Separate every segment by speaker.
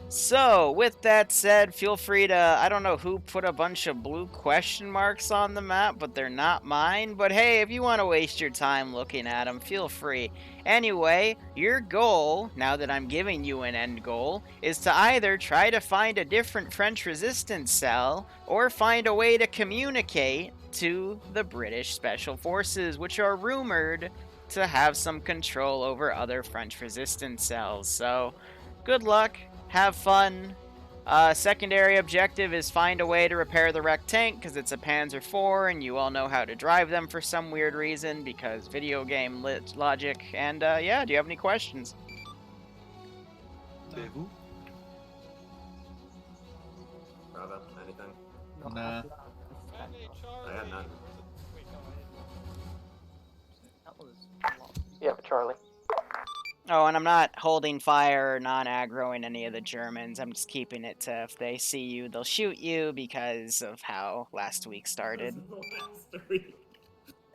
Speaker 1: So, with that said, feel free to, I don't know who put a bunch of blue question marks on the map, but they're not mine. But hey, if you want to waste your time looking at them, feel free. Anyway, your goal, now that I'm giving you an end goal, is to either try to find a different French resistance cell, or find a way to communicate to the British Special Forces, which are rumored to have some control over other French resistance cells. So, good luck. Have fun. Secondary objective is find a way to repair the wrecked tank because it's a Panzer IV and you all know how to drive them for some weird reason because video game logic. And yeah, do you have any questions?
Speaker 2: Vous?
Speaker 3: Bravo, anything?
Speaker 2: Nah.
Speaker 3: I had none.
Speaker 4: Yeah, Charlie.
Speaker 1: Oh, and I'm not holding fire or non-aggroing any of the Germans. I'm just keeping it to if they see you, they'll shoot you because of how last week started.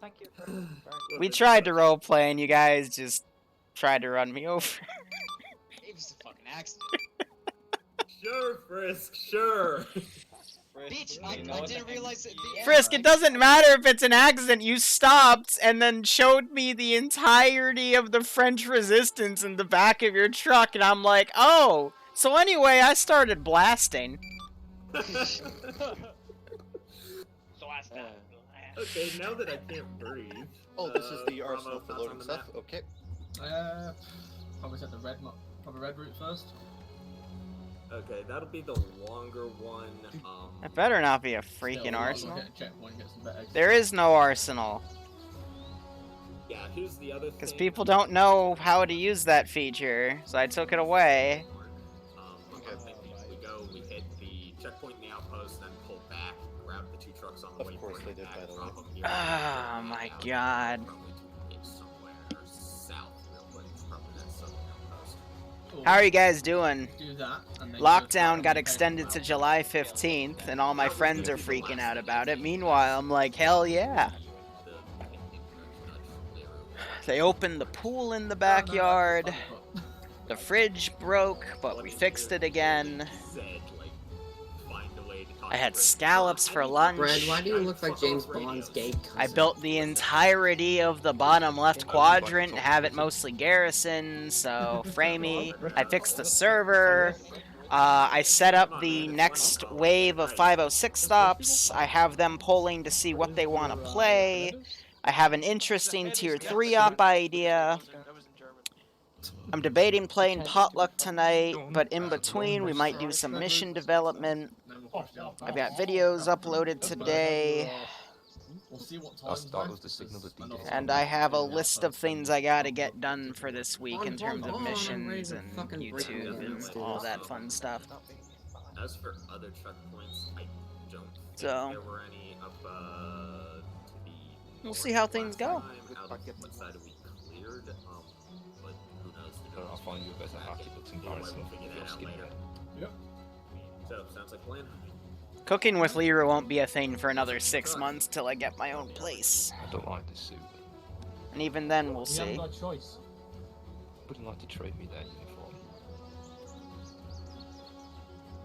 Speaker 4: Thank you.
Speaker 1: We tried to roleplay and you guys just tried to run me over.
Speaker 5: It was a fucking accident.
Speaker 3: Sure, Frisk, sure.
Speaker 5: Bitch, I didn't realize that the
Speaker 1: Frisk, it doesn't matter if it's an accident. You stopped and then showed me the entirety of the French resistance in the back of your truck, and I'm like, oh. So anyway, I started blasting.
Speaker 5: So I stopped.
Speaker 3: Okay, now that I can't breathe.
Speaker 2: Oh, this is the
Speaker 3: Bravo,
Speaker 2: arsenal for
Speaker 3: thoughts
Speaker 2: loading
Speaker 3: on the
Speaker 2: stuff.
Speaker 3: map?
Speaker 2: Okay.
Speaker 6: Probably set the red route first.
Speaker 3: Okay, that'll be the longer one.
Speaker 1: It better not be a
Speaker 6: Still,
Speaker 1: freaking
Speaker 6: I'll
Speaker 1: arsenal.
Speaker 6: Get a checkpoint, get some better
Speaker 1: There is no arsenal.
Speaker 3: Yeah, here's the other thing.
Speaker 1: Because people don't know how to use that feature, so I took it away.
Speaker 3: Okay. We hit the checkpoint in the outpost, then pull back, grab the two trucks on the way.
Speaker 2: Of course they did, by the way.
Speaker 1: Oh my god. How are you guys doing?
Speaker 6: Do that, and then
Speaker 1: Lockdown got extended to July 15th, and all my friends are freaking out about it. Meanwhile, I'm like, hell yeah. They opened the pool in the backyard. The fridge broke, but we fixed it again. I had scallops for lunch.
Speaker 7: Brad, why do you look like James Bond's gay cousin?
Speaker 1: I built the entirety of the bottom left quadrant and have it mostly garrisoned, so framey. I fixed the server. I set up the next wave of 506 stops. I have them polling to see what they want to play. I have an interesting tier 3 op idea. I'm debating playing potluck tonight, but in between we might do some mission development. I've got videos uploaded today. And I have a list of things I gotta get done for this week in terms of missions and YouTube and all that fun stuff.
Speaker 3: As for other checkpoints, I don't think
Speaker 1: So,
Speaker 3: there were any up to the
Speaker 1: we'll see how things go.
Speaker 3: Out of what side we cleared, but who knows?
Speaker 2: I'll find you a better hockey book comparison
Speaker 3: We'll
Speaker 2: of
Speaker 3: figure
Speaker 2: your
Speaker 3: that out
Speaker 2: skin
Speaker 3: later.
Speaker 6: Yep.
Speaker 3: So, sounds like a plan.
Speaker 1: Cooking with Liru won't be a thing for another 6 months till I get my own place.
Speaker 2: I don't like this suit.
Speaker 1: And even then, we'll
Speaker 6: You
Speaker 1: see.
Speaker 6: haven't got a choice.
Speaker 2: Wouldn't like to trade me that uniform.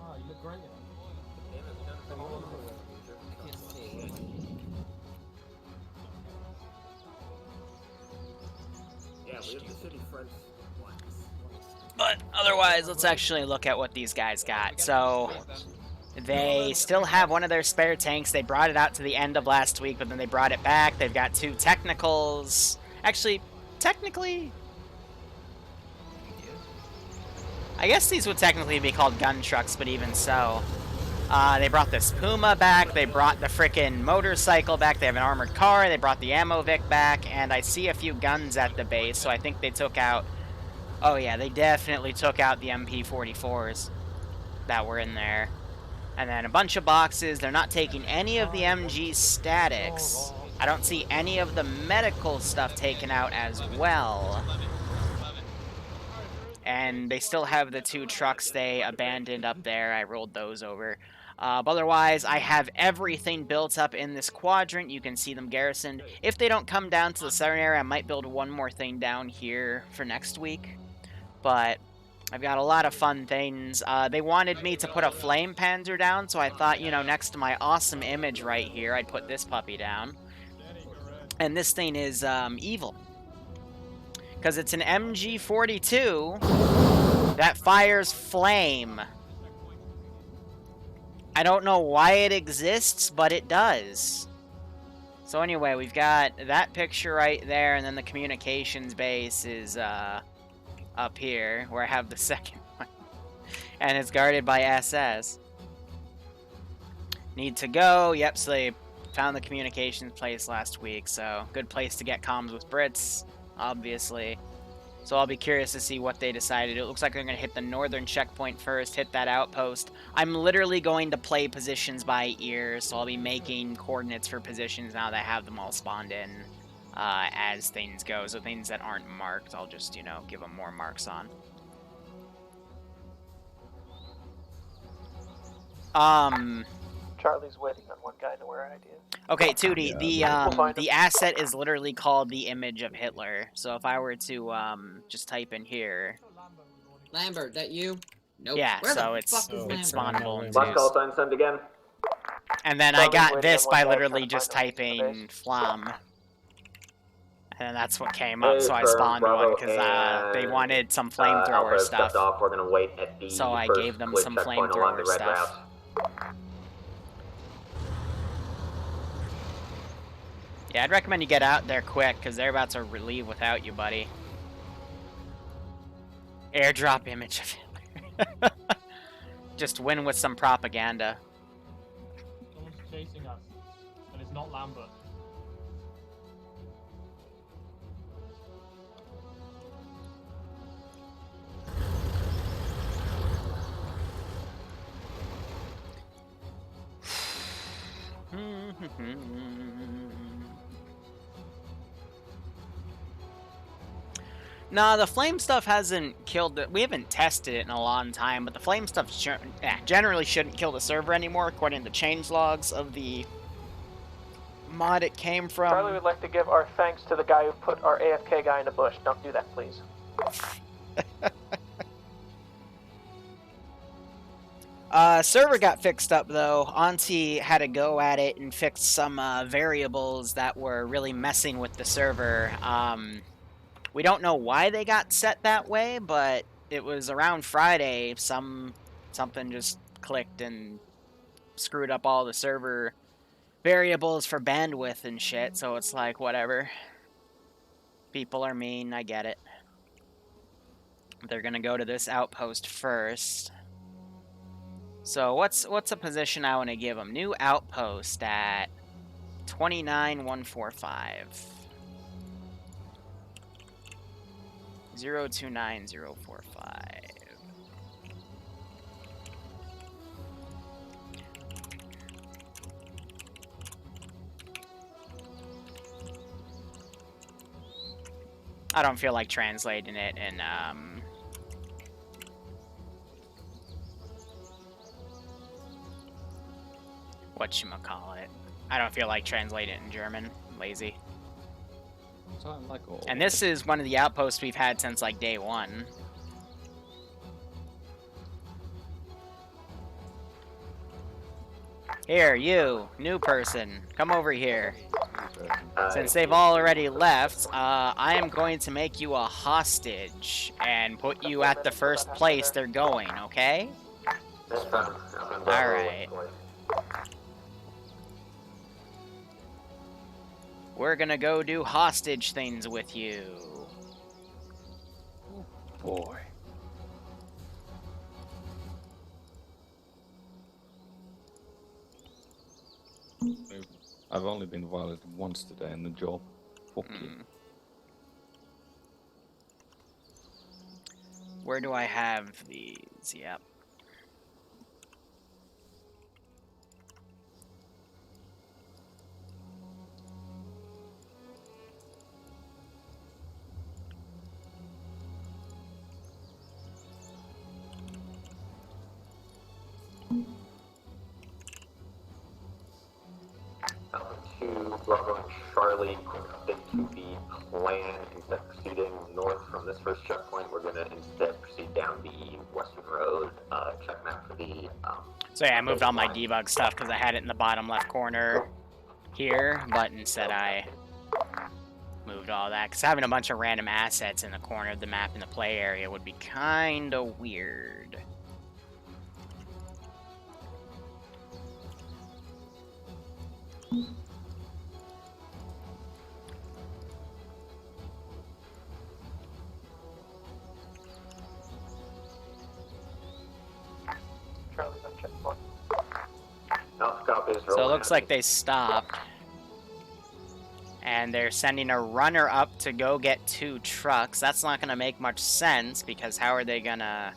Speaker 6: Oh, you look great in it.
Speaker 3: Yeah, we have the shitty French ones.
Speaker 1: But otherwise, let's actually look at what these guys got. So, they still have one of their spare tanks. They brought it out to the end of last week, but then they brought it back. They've got 2 technicals. Actually, technically, I guess these would technically be called gun trucks, but even so. They brought this Puma back. They brought the frickin' motorcycle back. They have an armored car. They brought the ammo Vic back. And I see a few guns at the base, so I think they took out... Oh yeah, they definitely took out the MP44s that were in there. And then a bunch of boxes. They're not taking any of the MG statics. I don't see any of the medical stuff taken out as well. And they still have the 2 trucks they abandoned up there. I rolled those over. But otherwise, I have everything built up in this quadrant. You can see them garrisoned. If they don't come down to the southern area, I might build one more thing down here for next week. But I've got a lot of fun things. They wanted me to put a flame panzer down, so I thought, you know, next to my awesome image right here, I'd put this puppy down. And this thing is evil. Because it's an MG42 that fires flame. I don't know why it exists, but it does. So anyway, we've got that picture right there, and then the communications base is up here, where I have the second one. And it's guarded by SS. Need to go. Yep, so they found the communications place last week, so good place to get comms with Brits, obviously. So I'll be curious to see what they decided. It looks like they're going to hit the northern checkpoint first, hit that outpost. I'm literally going to play positions by ear, so I'll be making coordinates for positions now that I have them all spawned in as things go. So things that aren't marked, I'll just, you know, give them more marks on.
Speaker 4: Charlie's waiting on one guy to wear ID.
Speaker 1: Okay, Tootie,
Speaker 4: Yeah,
Speaker 1: the asset is literally called the image of Hitler. So if I were to just type in here,
Speaker 7: Lambert, that you? Nope.
Speaker 1: yeah,
Speaker 7: Where
Speaker 1: so
Speaker 7: the
Speaker 1: it's
Speaker 7: fuck is
Speaker 1: it's
Speaker 7: Lambert?
Speaker 1: spawnable in
Speaker 3: Last call
Speaker 1: twos.
Speaker 3: sign send again.
Speaker 1: And then I
Speaker 4: Charlie's
Speaker 1: got
Speaker 4: waiting
Speaker 1: this
Speaker 4: on one
Speaker 1: by
Speaker 4: guy
Speaker 1: literally
Speaker 4: trying to
Speaker 1: just
Speaker 4: find the
Speaker 1: typing
Speaker 4: base.
Speaker 1: flam. And that's what came up, so I
Speaker 3: Affirm,
Speaker 1: spawned
Speaker 3: Bravo,
Speaker 1: one because they
Speaker 3: and,
Speaker 1: wanted some flamethrower
Speaker 3: Alpha
Speaker 1: stuff.
Speaker 3: stepped off. We're gonna wait at the
Speaker 1: So I
Speaker 3: first
Speaker 1: gave them
Speaker 3: clear
Speaker 1: some
Speaker 3: checkpoint along the
Speaker 1: flamethrower
Speaker 3: red
Speaker 1: stuff.
Speaker 3: route.
Speaker 1: Yeah, I'd recommend you get out there quick, because they're about to leave without you, buddy. Airdrop image of Hitler. Just win with some propaganda.
Speaker 6: Someone's chasing us, and it's not Lambert.
Speaker 1: Nah, the flame stuff hasn't killed it. We haven't tested it in a long time, but the flame stuff generally shouldn't kill the server anymore, according to the change logs of the mod it came from.
Speaker 4: Charlie would like to give our thanks to the guy who put our AFK guy in the bush. Don't do that, please.
Speaker 1: Server got fixed up though. Auntie had to go at it and fix some variables that were really messing with the server. We don't know why they got set that way, but it was around Friday. Something just clicked and screwed up all the server variables for bandwidth and shit. So it's like whatever. People are mean. I get it. They're gonna go to this outpost first. So what's a position I want to give them? New outpost at 29145. 029045. I don't feel like translating it in whatchamacallit. I don't feel like translating it in German. I'm lazy. And this is one of the outposts we've had since like day one. Here, you, new person, come over here. Since they've all already left, I am going to make you a hostage and put you at the first place they're going, okay? Alright. We're gonna go do hostage things with you.
Speaker 2: Boy. I've only been violated once today in the job. Fuck you.
Speaker 1: Where do I have these? Yep.
Speaker 3: Alpha 2, Bravo and Charlie, quick update to the
Speaker 8: plan, instead of proceeding north from this first checkpoint, we're going to instead proceed down the western road. Check map for the.
Speaker 1: So yeah, I moved all my debug stuff because I had it in the bottom left corner here, but instead I moved all that because having a bunch of random assets in the corner of the map in the play area would be kind of weird.
Speaker 4: Charlie's on checkpoint.
Speaker 1: So it looks like they stopped. And they're sending a runner up to go get 2 trucks. That's not going to make much sense, because how are they going to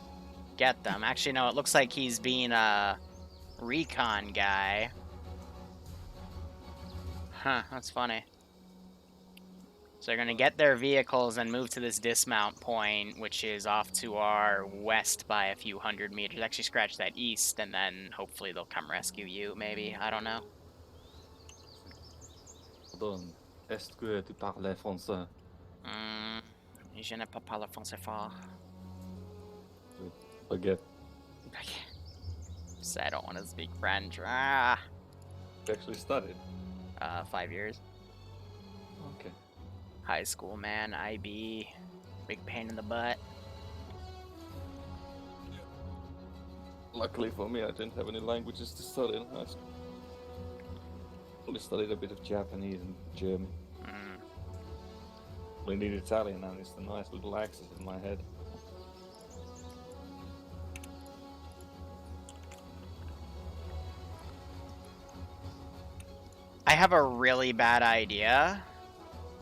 Speaker 1: get them? Actually, no, it looks like he's being a recon guy. Huh, that's funny. So they're going to get their vehicles and move to this dismount point, which is off to our west by a few hundred meters. Actually, scratch that east, and then hopefully they'll come rescue you, maybe. I don't know.
Speaker 2: Pardon, est-ce que tu parles français?
Speaker 1: Je ne peux pas le français fort.
Speaker 2: Forget.
Speaker 1: So I don't want to speak French. Ah.
Speaker 2: You actually studied?
Speaker 1: 5 years.
Speaker 2: Okay.
Speaker 1: High school, man. IB. Big pain in the butt.
Speaker 2: Luckily for me, I didn't have any languages to study in high school. Only studied a bit of Japanese and German. Only need Italian, and it's the nice little accent in my head.
Speaker 1: I have a really bad idea.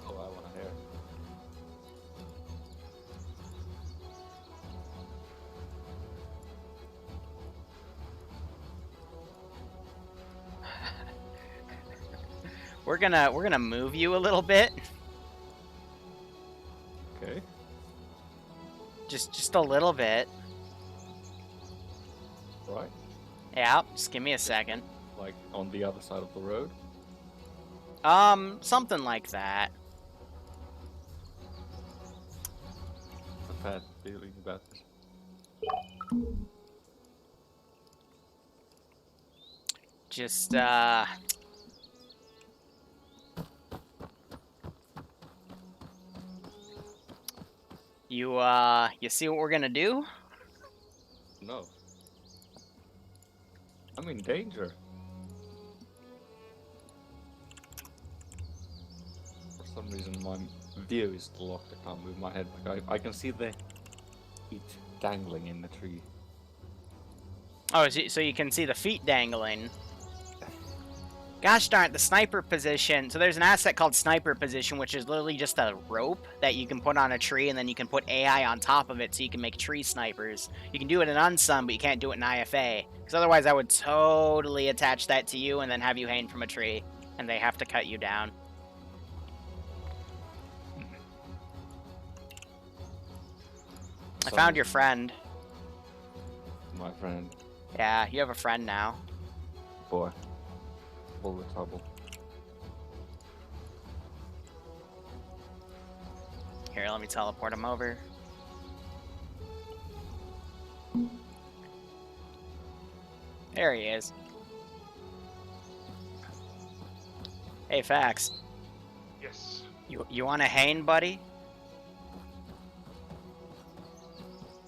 Speaker 2: Oh, I want to hear.
Speaker 1: We're gonna move you a little bit.
Speaker 2: Okay.
Speaker 1: Just a little bit.
Speaker 2: Right.
Speaker 1: Yeah, just give me a second.
Speaker 2: Like on the other side of the road?
Speaker 1: Something like that.
Speaker 2: A bad feeling about this.
Speaker 1: Just, you see what we're gonna do?
Speaker 2: No. I'm in danger. For some reason, my view is locked. I can't move my head. Like I can see the feet dangling in the tree.
Speaker 1: Oh, so you can see the feet dangling. Gosh darn it, the sniper position. So there's an asset called sniper position, which is literally just a rope that you can put on a tree, and then you can put AI on top of it so you can make tree snipers. You can do it in Unsum, but you can't do it in IFA. Because otherwise I would totally attach that to you and then have you hang from a tree, and they have to cut you down. I found your friend.
Speaker 2: My friend.
Speaker 1: Yeah, you have a friend now.
Speaker 2: Boy. Full of trouble.
Speaker 1: Here, let me teleport him over. There he is. Hey, Fax.
Speaker 9: Yes.
Speaker 1: You want to hang, buddy?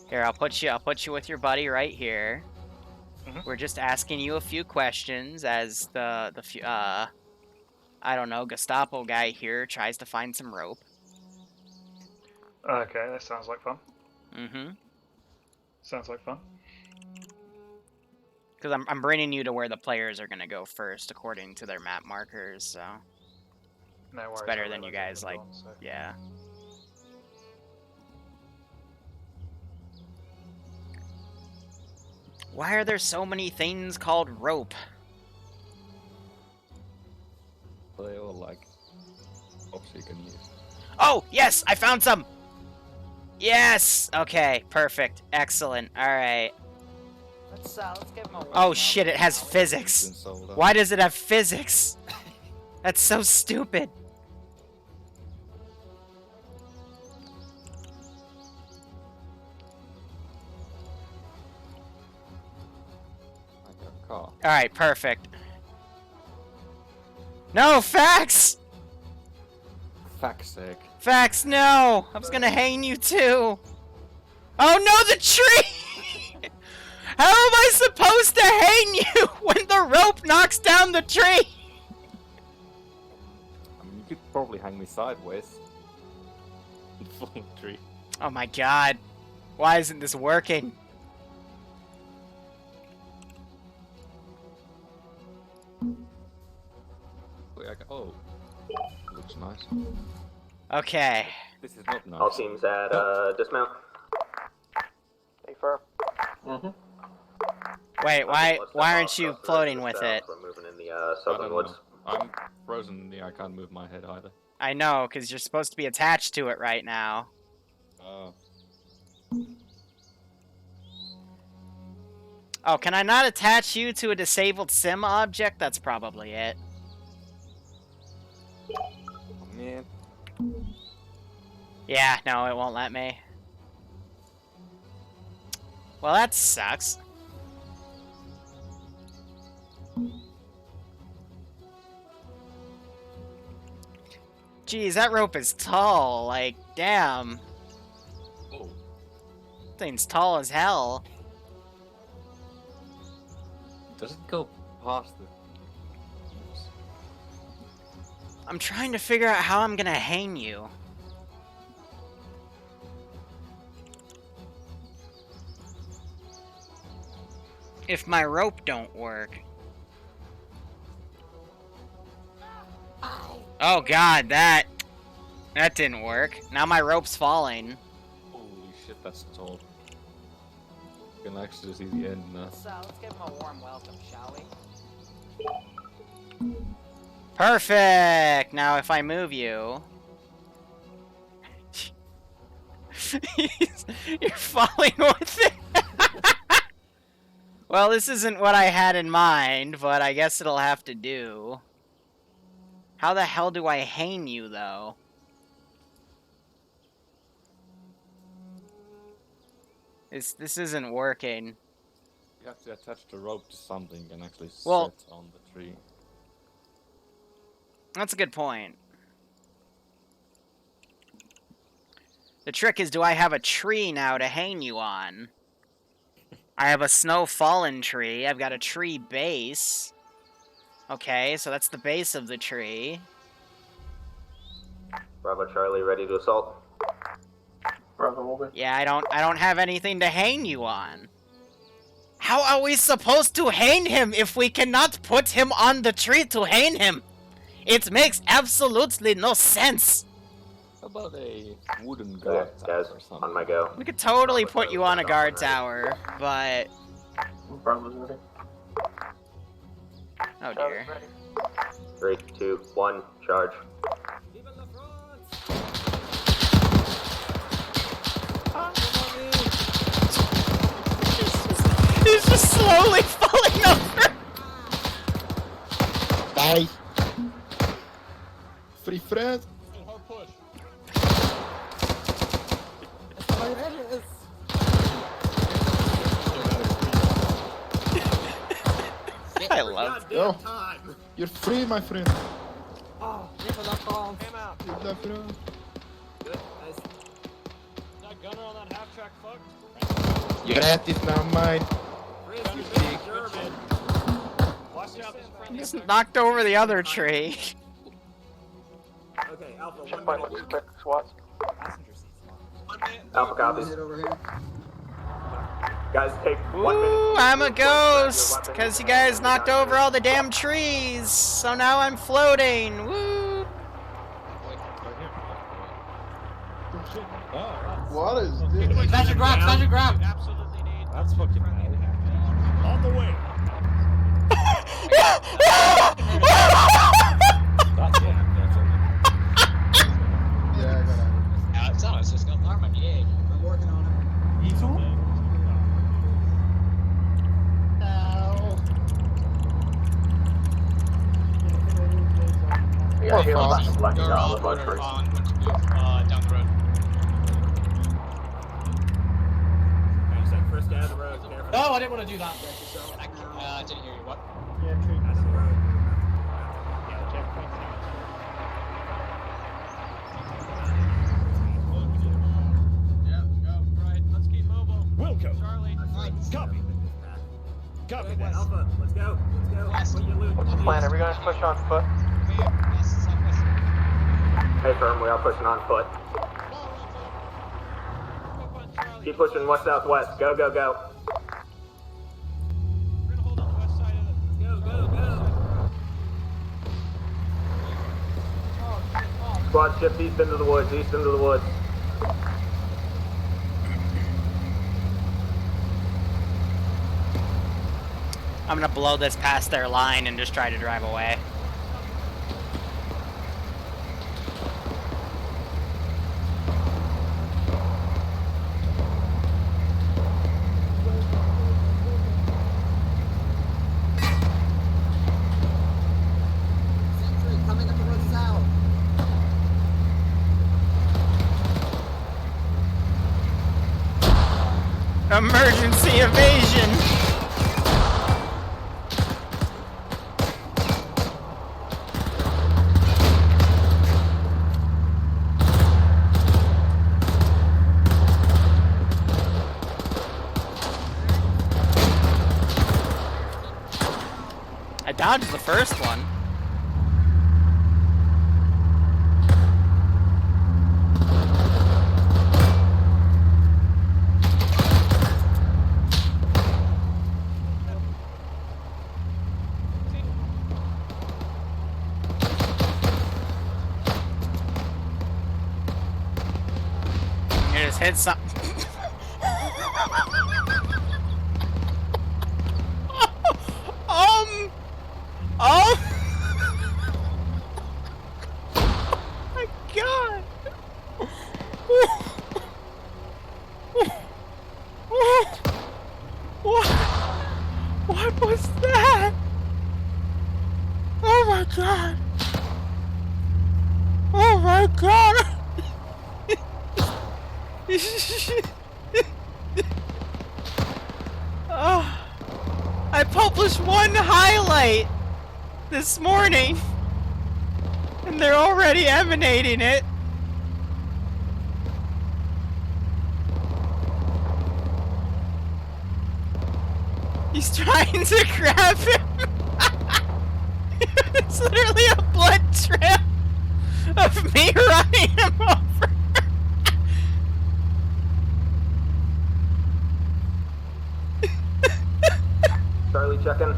Speaker 1: Here, I'll put you with your buddy right here. We're just asking you a few questions as the I don't know, Gestapo guy here tries to find some rope.
Speaker 9: Okay, that sounds like fun.
Speaker 1: Mm-hmm.
Speaker 9: Sounds like fun.
Speaker 1: Because I'm bringing you to where the players are gonna go first, according to their map markers. So
Speaker 9: No worries.
Speaker 1: it's better
Speaker 9: I
Speaker 1: than you
Speaker 9: realised
Speaker 1: guys
Speaker 9: it
Speaker 1: like.
Speaker 9: was on, so.
Speaker 1: Yeah. Why are there so many things called rope?
Speaker 2: They all like ropes you can use.
Speaker 1: Oh, yes! I found some! Yes! Okay, perfect. Excellent. Alright.
Speaker 5: Let's give him a
Speaker 1: Oh shit, it has physics. Why does it have physics? That's so stupid.
Speaker 2: car.
Speaker 1: Alright, perfect. No, Fax!
Speaker 2: Fuck's sake.
Speaker 1: Fax, no! I was gonna hang you too! Oh no, the tree! How am I supposed to hang you when the rope knocks down the tree?
Speaker 2: I mean, you could probably hang me sideways. Falling tree.
Speaker 1: Oh my god. Why isn't this working?
Speaker 2: Wait, oh. Looks nice.
Speaker 1: Okay.
Speaker 2: This is not nice.
Speaker 8: All teams at dismount.
Speaker 4: Stay firm.
Speaker 1: Wait, why
Speaker 8: Let's
Speaker 1: aren't
Speaker 8: step
Speaker 1: you
Speaker 8: off the
Speaker 1: floating
Speaker 8: rest
Speaker 1: with
Speaker 8: of the
Speaker 1: it?
Speaker 8: south. We're moving in the
Speaker 2: I
Speaker 8: southern
Speaker 2: don't
Speaker 8: woods.
Speaker 2: know. I'm frozen. Yeah, I can't move my head either.
Speaker 1: I know, because you're supposed to be attached to it right now. Oh, can I not attach you to a disabled sim object? That's probably it.
Speaker 2: Man.
Speaker 1: Yeah, no, it won't let me. Well, that sucks. Geez, that rope is tall. Like, damn.
Speaker 2: Oh.
Speaker 1: Thing's tall as hell.
Speaker 2: Does it go past the...
Speaker 1: I'm trying to figure out how I'm gonna hang you. If my rope don't work. Oh god, that didn't work. Now my rope's falling.
Speaker 2: Holy shit, that's tall. You can actually see the end now.
Speaker 5: Let's give him a warm welcome, shall we?
Speaker 1: Perfect! Now if I move you... You're falling with it! Well, this isn't what I had in mind, but I guess it'll have to do. How the hell do I hang you, though? This isn't working.
Speaker 2: You have to attach the rope to something and actually
Speaker 1: Well-
Speaker 2: sit on the tree.
Speaker 1: That's a good point. The trick is, do I have a tree now to hang you on? I have a snow fallen tree. I've got a tree base. Okay, so that's the base of the tree.
Speaker 8: Bravo Charlie, ready to assault.
Speaker 4: Brother Wolver.
Speaker 1: Yeah, I don't have anything to hang you on. How are we supposed to hang him if we cannot put him on the tree to hang him? It makes absolutely no sense.
Speaker 2: How about a wooden
Speaker 8: Okay,
Speaker 2: guard
Speaker 8: guys,
Speaker 2: or
Speaker 8: on
Speaker 2: something?
Speaker 8: my go.
Speaker 1: We could totally put you on a guard tower, but...
Speaker 4: Bravo's ready.
Speaker 1: Oh
Speaker 4: Charlie's
Speaker 1: dear.
Speaker 4: ready.
Speaker 8: 3, 2, 1, charge.
Speaker 1: He's just slowly falling over.
Speaker 10: Die. Free friend.
Speaker 1: I love
Speaker 10: Yo.
Speaker 3: Time.
Speaker 10: You're free, my friend.
Speaker 5: Oh, leave the phone.
Speaker 3: Came out.
Speaker 10: Leave that friend.
Speaker 3: Good. Nice.
Speaker 6: That gunner on that half track fucked.
Speaker 10: You got this now, mine.
Speaker 3: Chris, you
Speaker 6: Good
Speaker 3: big
Speaker 6: job.
Speaker 3: German.
Speaker 6: Watch out, this friendly.
Speaker 1: Just knocked over the other tree.
Speaker 3: Okay, Alpha, 1
Speaker 4: Checkpoint
Speaker 3: minute.
Speaker 4: looks quick, SWAT.
Speaker 5: Passenger seats locked.
Speaker 3: 1 minute.
Speaker 8: Alpha copies.
Speaker 7: Hit over here.
Speaker 8: Guys, take 1 minute.
Speaker 1: Ooh, I'm a ghost, because you guys knocked over all the damn trees. So now I'm floating. Woo!
Speaker 10: What is this?
Speaker 7: Stand your ground, stand your ground.
Speaker 6: Absolutely need.
Speaker 2: That's fucking hell.
Speaker 6: On the way.
Speaker 2: That's what
Speaker 10: Yeah, I got it.
Speaker 5: It's on, it's just got alarm on the egg.
Speaker 7: I'm working on it.
Speaker 4: We got Halo
Speaker 10: fuck.
Speaker 4: back to Lucky
Speaker 5: You're
Speaker 4: Dog,
Speaker 5: all
Speaker 4: the bus
Speaker 5: ordered
Speaker 4: first.
Speaker 5: on when to move down the road.
Speaker 3: I said Chris Stay out of the road. Careful.
Speaker 7: No, I didn't want to do that.
Speaker 5: I didn't hear you. What?
Speaker 10: Yeah, true.
Speaker 3: Out of the road.
Speaker 9: Yeah, checkpoint.
Speaker 6: Yeah, go.
Speaker 5: Right, let's keep mobile.
Speaker 9: Wilco.
Speaker 5: Charlie.
Speaker 9: Copy. Copy that.
Speaker 3: Alpha, let's go. Let's go.
Speaker 5: West.
Speaker 3: Put your loot.
Speaker 4: What's the plan? Are we going to push on foot?
Speaker 5: Clear. West, southwest.
Speaker 8: Hey, firm, we are pushing on foot. Keep pushing west-southwest. Go, go, go.
Speaker 5: We're gonna hold on the west side of the...
Speaker 3: Go, go, go.
Speaker 8: Squad shift east into the woods, east into the woods.
Speaker 1: I'm gonna blow this past their line and just try to drive away.
Speaker 5: Coming up the road south.
Speaker 1: Emergency evasion! I dodged the first one. You just hit something. Oh my god! What was that? Oh my god! Oh my god! Oh, I published one highlight this morning, and they're already emanating it. He's trying to grab him. It's literally a blood trail of me running him over.
Speaker 8: Charlie, checking.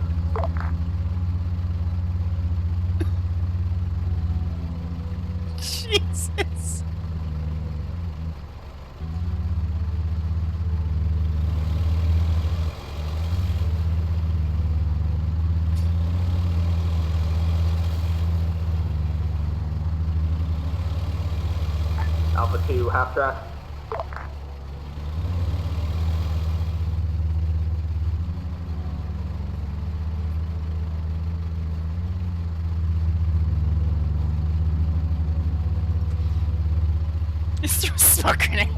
Speaker 1: Jesus.
Speaker 8: Alpha 2, half track.
Speaker 1: Just threw a smoke grenade.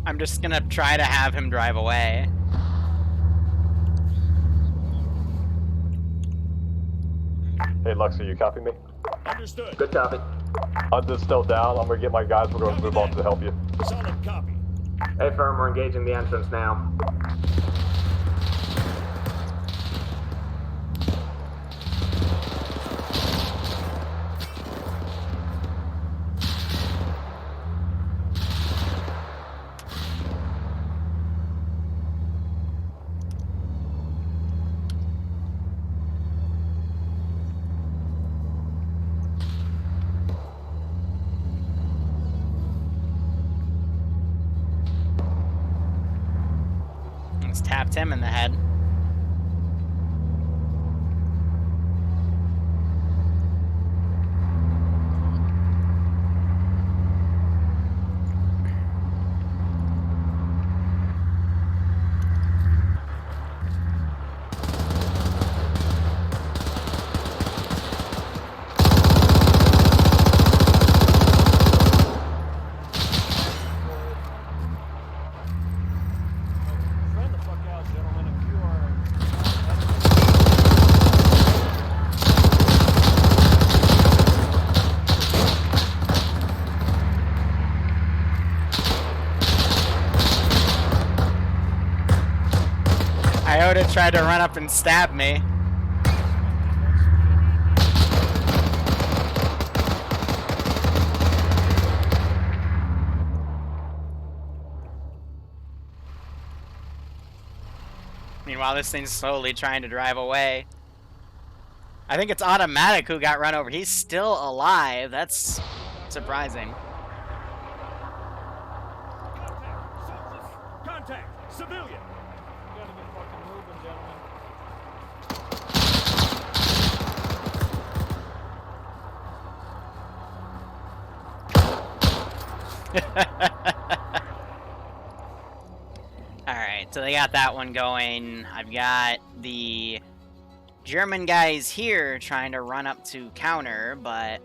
Speaker 1: I'm just gonna try to have him drive away.
Speaker 11: Hey, Luxy, you copy me?
Speaker 9: Understood.
Speaker 8: Good copy.
Speaker 11: Hunt is still down. I'm gonna get my guys. We're gonna move on to help you.
Speaker 9: Solid copy.
Speaker 8: Hey, firm, we're engaging the entrance now.
Speaker 1: Just tapped him in the head. tried to run up and stab me. Meanwhile, this thing's slowly trying to drive away. I think it's Automatic who got run over. He's still alive. That's surprising.
Speaker 9: Contact! Civilian!
Speaker 5: You gotta get fucking moving, gentlemen.
Speaker 1: Alright, so they got that one going. I've got the German guys here trying to run up to counter, but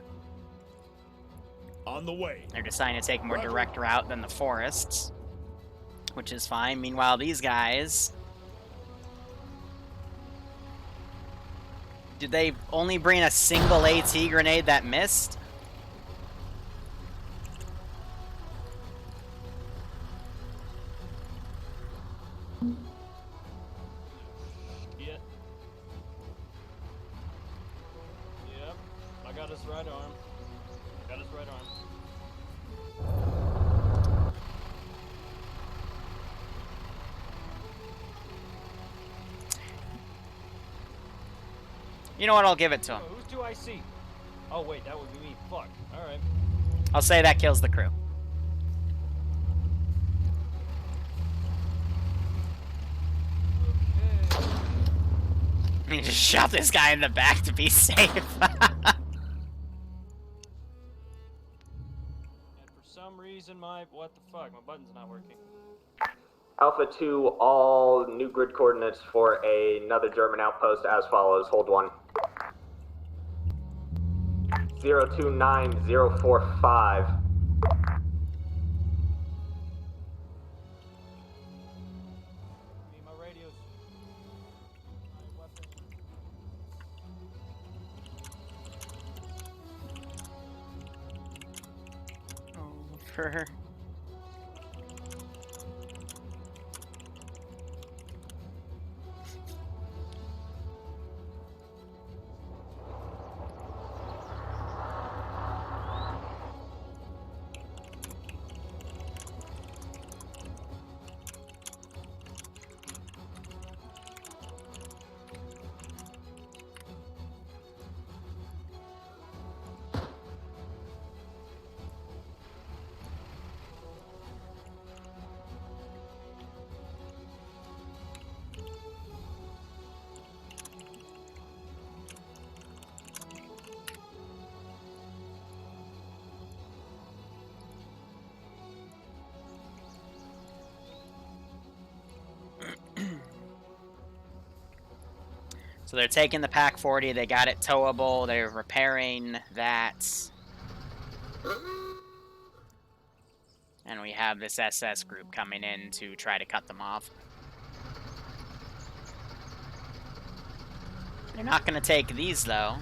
Speaker 9: On the way.
Speaker 1: they're deciding to take a more direct route than the forests, which is fine. Meanwhile, these guys... Did they only bring a single AT grenade that missed?
Speaker 5: Yep. Yep. I got his right arm. Got his right arm.
Speaker 1: You know what? I'll give it to him.
Speaker 5: Oh, who's 2IC? Oh wait, that would be me. Fuck. Alright.
Speaker 1: I'll say that kills the crew.
Speaker 5: Okay.
Speaker 1: You just shot this guy in the back to be safe.
Speaker 5: And for some reason what the fuck? My button's not working.
Speaker 8: Alpha 2, all new grid coordinates for another German outpost as follows. Hold 1. 029045.
Speaker 5: Need my radios. My weapon.
Speaker 1: Over. So they're taking the Pack 40, they got it towable, they're repairing that. And we have this SS group coming in to try to cut them off. They're not going to take these, though.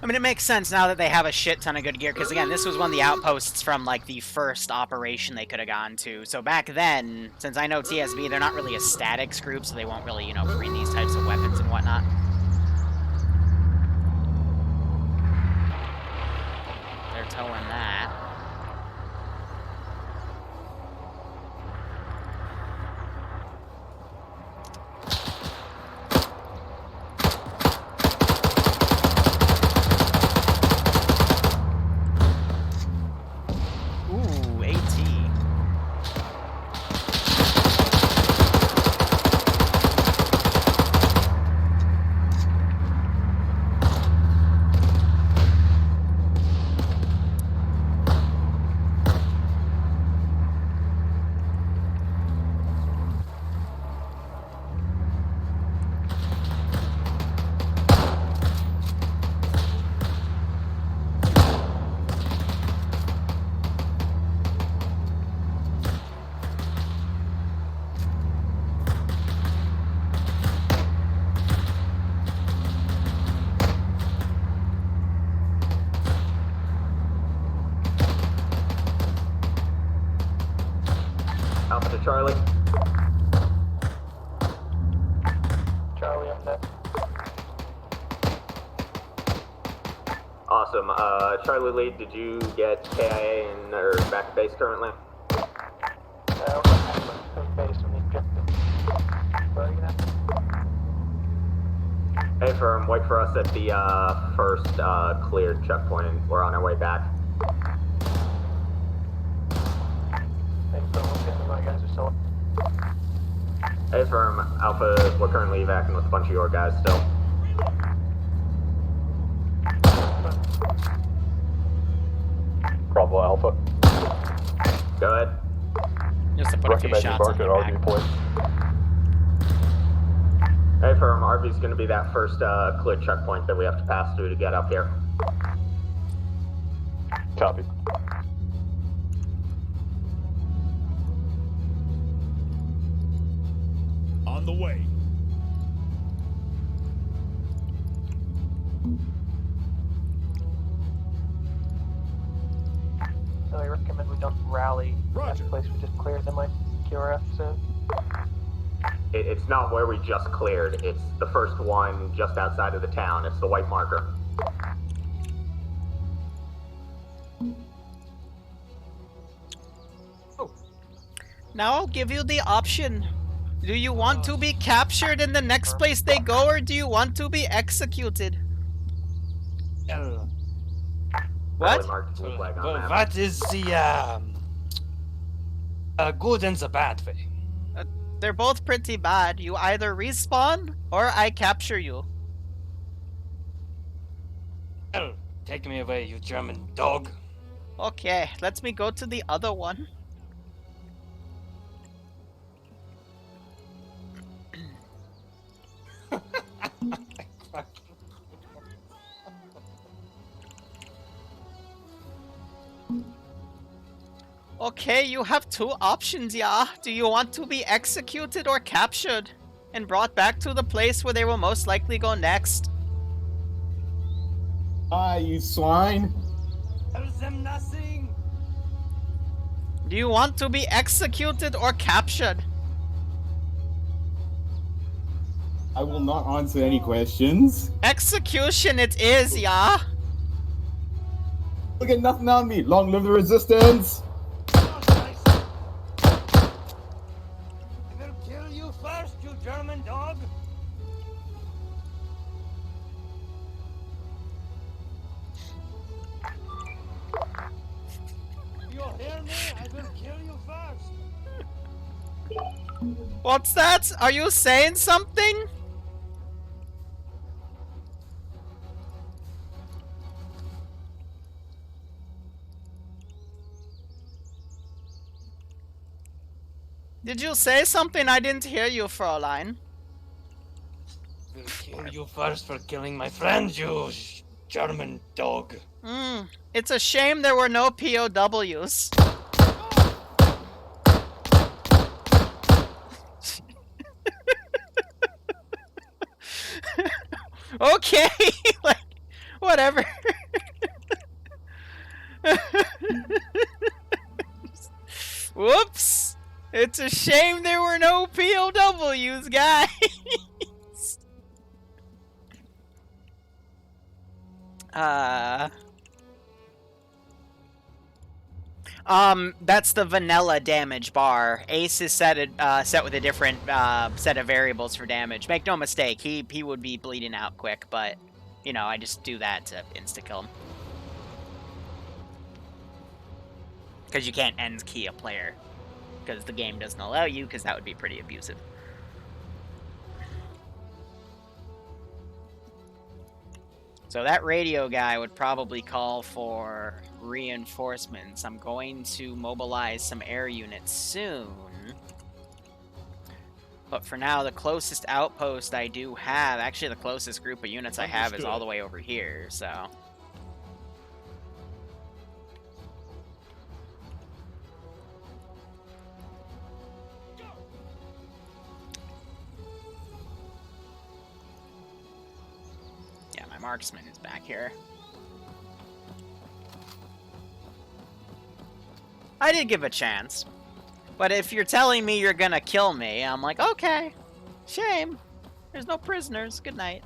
Speaker 1: I mean, it makes sense now that they have a shit ton of good gear, because again, this was one of the outposts from, like, the first operation they could have gone to. So back then, since I know TSB, they're not really a statics group, so they won't really, you know, bring these types of weapons and whatnot. They're towing that. Ooh, AT.
Speaker 8: Alpha to Charlie. Awesome. Charlie Lead, did you get KIA in or back at base currently?
Speaker 4: We're back to base on the objective. Where are you at?
Speaker 8: Hey, firm, wait for us at the first cleared checkpoint. We're on our way back.
Speaker 4: Hey, so my guys are still.
Speaker 8: Hey, firm, Alpha, we're currently evacing with a bunch of your guys still.
Speaker 11: Bravo Alpha.
Speaker 8: Go ahead.
Speaker 1: Just to put a few
Speaker 11: Recommend you
Speaker 1: shots on
Speaker 11: mark at
Speaker 1: your
Speaker 11: RV
Speaker 1: back.
Speaker 11: point.
Speaker 8: Hey, firm, RV's gonna be that first cleared checkpoint that we have to pass through to get up here.
Speaker 11: Copy.
Speaker 9: On the way.
Speaker 4: I recommend we don't rally at the place we just cleared. They might QRF soon.
Speaker 8: It's not where we just cleared. It's the first one just outside of the town. It's the white marker.
Speaker 1: Now I'll give you the option. Do you want to be captured in the next place they go, or do you want to be executed? What?
Speaker 5: Well, what is the good and the bad way?
Speaker 1: They're both pretty bad. You either respawn, or I capture you.
Speaker 5: Well, take me away, you German dog.
Speaker 1: Okay, let me go to the other one. Okay, you have two options, yeah. Do you want to be executed or captured? And brought back to the place where they will most likely go next?
Speaker 10: Ah, you swine.
Speaker 5: Tell them nothing.
Speaker 1: Do you want to be executed or captured?
Speaker 10: I will not answer any questions.
Speaker 1: Execution it is, yeah.
Speaker 10: Look at nothing on me. Long live the resistance.
Speaker 5: I will kill you first, you German dog. You hear me? I will kill you first.
Speaker 1: What's that? Are you saying something? Did you say something? I didn't hear you, Fraulein.
Speaker 5: Will kill you first for killing my friend, you German dog.
Speaker 1: It's a shame there were no POWs. Okay, like, whatever. Whoops! It's a shame there were no POWs, guys. That's the vanilla damage bar. Ace is set with a different set of variables for damage. Make no mistake, he would be bleeding out quick, but you know, I just do that to insta kill him. Because you can't end key a player, because the game doesn't allow you, because that would be pretty abusive. So that radio guy would probably call for reinforcements. I'm going to mobilize some air units soon. But for now, the closest outpost I do have, actually the closest group of units I have is all the way over here, so... Marksman is back here. I did give a chance. But if you're telling me you're gonna kill me, I'm like, okay. Shame. There's no prisoners. Good night.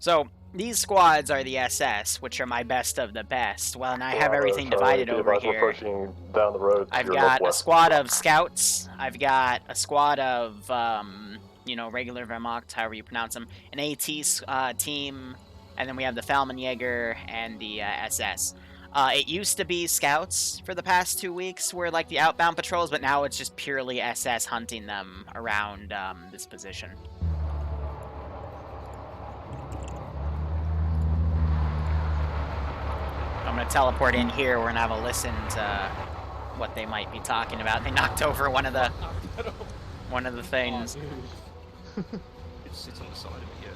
Speaker 1: So these squads are the SS, which are my best of the best. Well, and I have everything divided over here.
Speaker 11: Approaching down the road to
Speaker 1: I've
Speaker 11: your
Speaker 1: got a
Speaker 11: northwest.
Speaker 1: squad of scouts. I've got a squad of, you know, regular Wehrmacht, however you pronounce them. An AT team, and then we have the Fallmenjäger and the SS. It used to be scouts for the past 2 weeks were like the outbound patrols, but now it's just purely SS hunting them around this position. I'm gonna teleport in here. We're gonna have a listen to what they might be talking about. They knocked over one of the things.
Speaker 12: It sits on the side of it, yeah.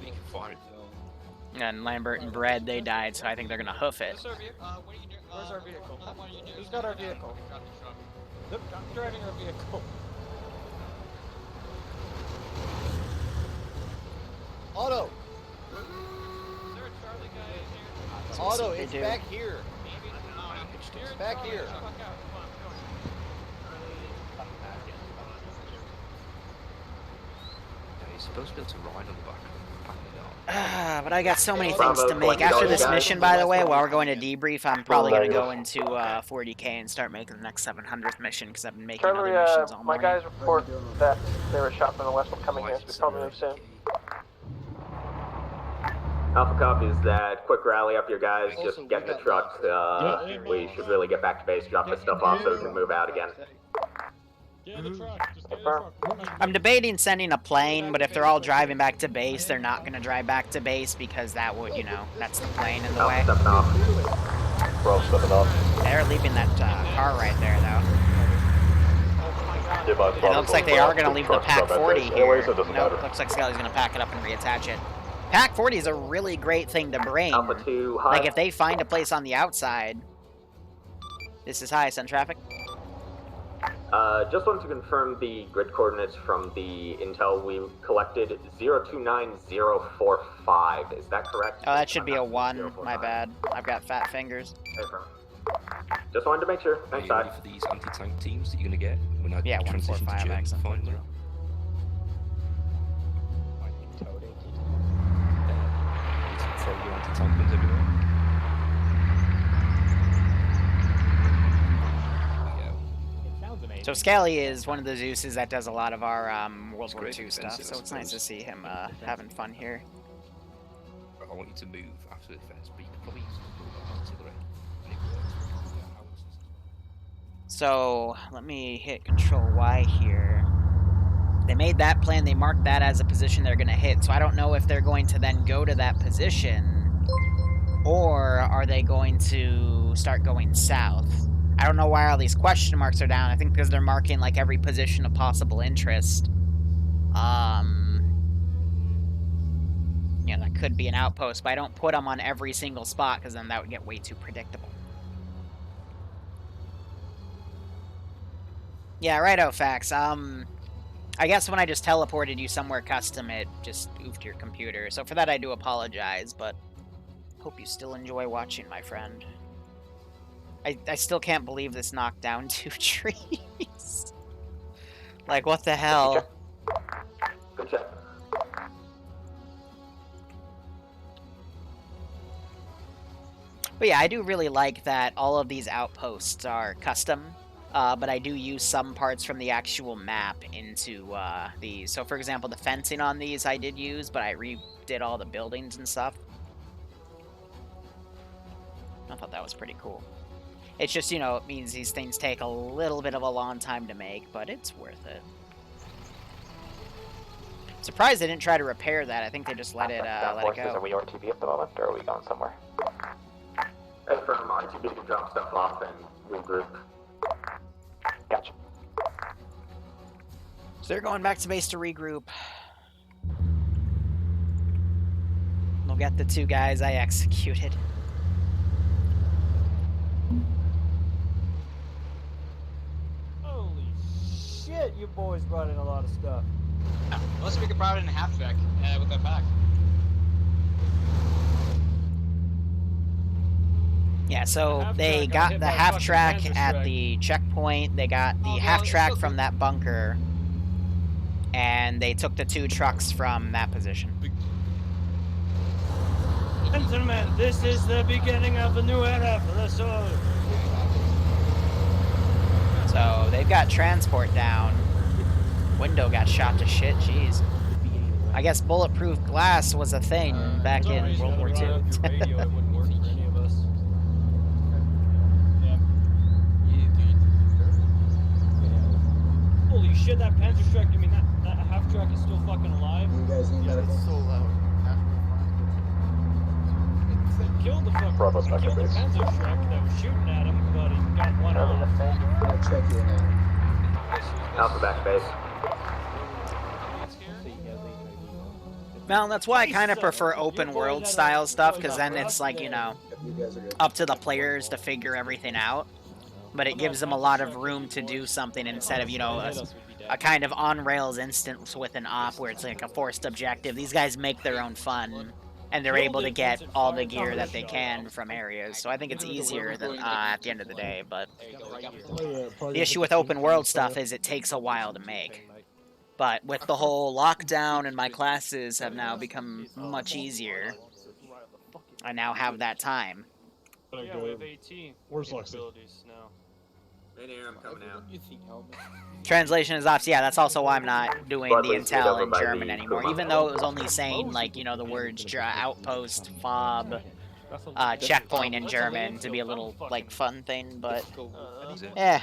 Speaker 12: You can fire it.
Speaker 1: And Lambert and Bread, they died, so I think they're gonna hoof it.
Speaker 7: Where's our vehicle? Who's got our vehicle? Nope, I'm driving our vehicle.
Speaker 13: Otto! Otto, it's back here. It's back here.
Speaker 12: Yeah, you're supposed to be able to ride on the back of it.
Speaker 1: But I got so many things to make. After this mission, by the way, while we're going to debrief, I'm probably going to go into 40k and start making the next 700th mission, because I've been making other missions all
Speaker 4: my
Speaker 1: morning.
Speaker 4: guys report that they were shot from the west. Coming here, so we probably move soon.
Speaker 8: Alpha copies that. Quick rally up your guys. Just get in the trucks. We should really get back to base. Drop this stuff off so we can move out again.
Speaker 1: I'm debating sending a plane, but if they're all driving back to base, they're not going to drive back to base because that would, you know, that's the plane in the way.
Speaker 11: Bro, stepping off.
Speaker 1: They're leaving that car right there, though. It looks like they are going to leave the Pack 40 here. Nope, looks like Skelly's going to pack it up and reattach it. Pack 40 is a really great thing to bring. Like, if they find a place on the outside. This is high, send traffic.
Speaker 8: Just wanted to confirm the grid coordinates from the intel we collected. 029045. Is that correct?
Speaker 1: Oh, that should be a 1. My bad. I've got fat fingers.
Speaker 8: Just wanted to make sure. Thanks,
Speaker 12: Are you ready for these anti-tank teams that you're going to get when I transition to German finally? Throw your anti-tank guns everywhere.
Speaker 1: So Scally is one of the Zeuses that does a lot of our World War II stuff, so it's nice to see him having fun here.
Speaker 12: I want you to move after the defense, but you can probably use artillery. And it works.
Speaker 1: So let me hit Control Y here. They made that plan, they marked that as a position they're going to hit, so I don't know if they're going to then go to that position, or are they going to start going south? I don't know why all these question marks are down. I think because they're marking, like, every position of possible interest. You know, that could be an outpost, but I don't put them on every single spot, because then that would get way too predictable. Yeah, righto, Fax. I guess when I just teleported you somewhere custom, it just oofed your computer. So for that, I do apologize, but hope you still enjoy watching, my friend. I still can't believe this knocked down 2 trees. Like, what the hell?
Speaker 8: Good check.
Speaker 1: But yeah, I do really like that all of these outposts are custom. But I do use some parts from the actual map into these. So, for example, the fencing on these I did use, but I redid all the buildings and stuff. I thought that was pretty cool. It's just, you know, it means these things take a little bit of a long time to make, but it's worth it. Surprised they didn't try to repair that. I think they just let it go.
Speaker 4: Are we RTB at the moment, or are we going somewhere?
Speaker 8: From RTB to drop stuff off and regroup.
Speaker 4: Gotcha.
Speaker 1: So they're going back to base to regroup. They'll get the 2 guys I executed.
Speaker 7: Holy shit, you boys brought in a lot of stuff.
Speaker 6: Yeah, unless we could brought it in a half track with that pack.
Speaker 1: Yeah, so they got the half track at the checkpoint, they got the half track from that bunker, and they took the 2 trucks from that position.
Speaker 5: Gentlemen, this is the beginning of a new era for the sword.
Speaker 1: So they've got transport down. Window got shot to shit. Jeez. I guess bulletproof glass was a thing back in World War II.
Speaker 7: Your radio, it wouldn't work for any of us. Holy shit, that Panzer Strike, I mean, that half track is still fucking alive.
Speaker 14: You guys need medical?
Speaker 6: It's so loud.
Speaker 5: Killed the fuck.
Speaker 11: Bravo,
Speaker 5: Killed the
Speaker 11: base.
Speaker 5: Panzer Strike that was shooting at him, but he got one off.
Speaker 14: I'll check you now.
Speaker 8: Alpha back base.
Speaker 1: Well, that's why I kind of prefer open world style stuff, because then it's like, you know,
Speaker 14: You guys are good.
Speaker 1: up to the players to figure everything out. But it gives them a lot of room to do something instead of, you know, a kind of on-rails instance with an op where it's like a forced objective. These guys make their own fun, and they're able to get all the gear that they can from areas. So I think it's easier than at the end of the day. But the issue with open world stuff is it takes a while to make. But with the whole lockdown and my classes have now become much easier, I now have that time.
Speaker 5: Yeah, we have 18 capabilities now.
Speaker 3: Right here, I'm coming out.
Speaker 1: Translation is off. So yeah, that's also why I'm not doing the
Speaker 8: Luckily, stayed
Speaker 1: intel
Speaker 8: over
Speaker 1: in
Speaker 8: by
Speaker 1: German
Speaker 8: the
Speaker 1: anymore.
Speaker 8: Kuma.
Speaker 1: Even though it was only saying, like, you know, the words outpost, fob, checkpoint in German to be a little, like, fun thing, but yeah.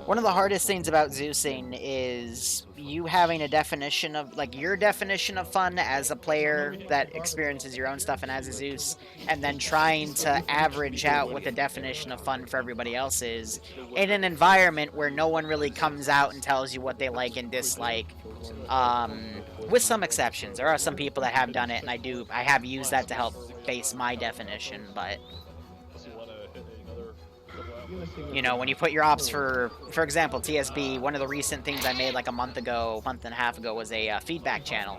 Speaker 1: One of the hardest things about Zeusing is you having a definition of, like, your definition of fun as a player that experiences your own stuff and as a Zeus, and then trying to average out what the definition of fun for everybody else is in an environment where no one really comes out and tells you what they like and dislike. With some exceptions. There are some people that have done it, and I have used that to help base my definition, but you know, when you put your ops for example, TSB, one of the recent things I made like a month and a half ago was a feedback channel.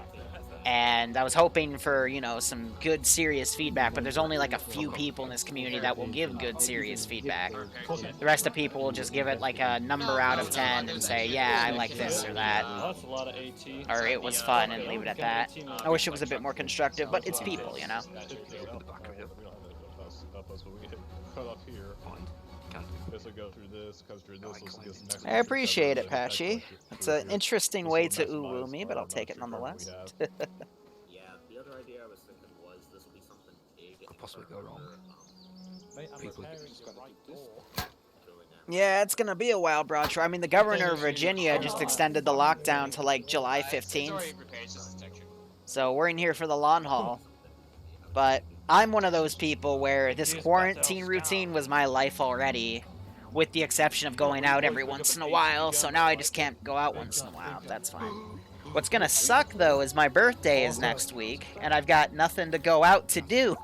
Speaker 1: And I was hoping for, you know, some good, serious feedback, but there's only like a few people in this community that will give good, serious feedback. The rest of people will just give it like a number out of 10 and say, yeah, I like this or that.
Speaker 5: That's a lot of AT.
Speaker 1: Or it was fun and leave it at that. I wish it was a bit more constructive, but it's people, you know? I appreciate it, Patchy. It's an interesting way to ooh-woo me, but I'll take it nonetheless.
Speaker 3: Yeah, the other idea I was thinking was this will be something big.
Speaker 12: Could possibly go wrong. People
Speaker 1: Yeah, it's gonna be a while, Broadshore. I mean, the governor of Virginia just extended the lockdown to like July 15th. So we're in here for the long haul. But I'm one of those people where this quarantine routine was my life already, with the exception of going out every once in a while, so now I just can't go out once in a while. That's fine. What's gonna suck, though, is my birthday is next week, and I've got nothing to go out to do.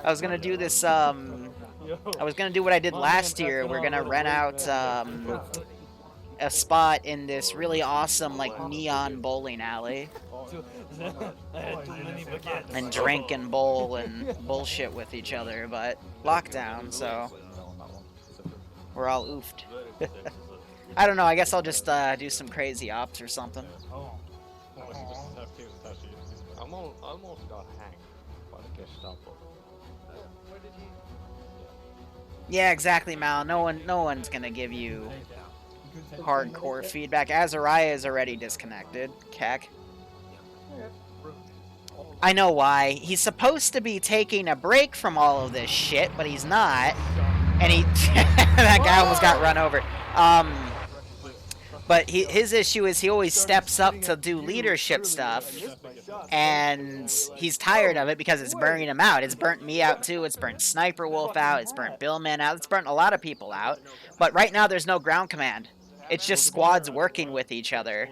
Speaker 1: I was gonna do this, I was gonna do what I did last year. We're gonna rent out, a spot in this really awesome, like, neon bowling alley. And drink and bowl and bullshit with each other, but lockdown, so we're all oofed. I don't know, I guess I'll just do some crazy ops or something.
Speaker 2: I'm almost got hacked by the Gestapo.
Speaker 1: Yeah, exactly, Mal. No one's gonna give you hardcore feedback. Azariah is already disconnected. Keck. I know why. He's supposed to be taking a break from all of this shit, but he's not. And he... that guy almost got run over. But his issue is he always steps up to do leadership stuff, and he's tired of it because it's burning him out. It's burnt me out too. It's burnt Sniper Wolf out. It's burnt Billman out. It's burnt a lot of people out. But right now there's no ground command. It's just squads working with each other.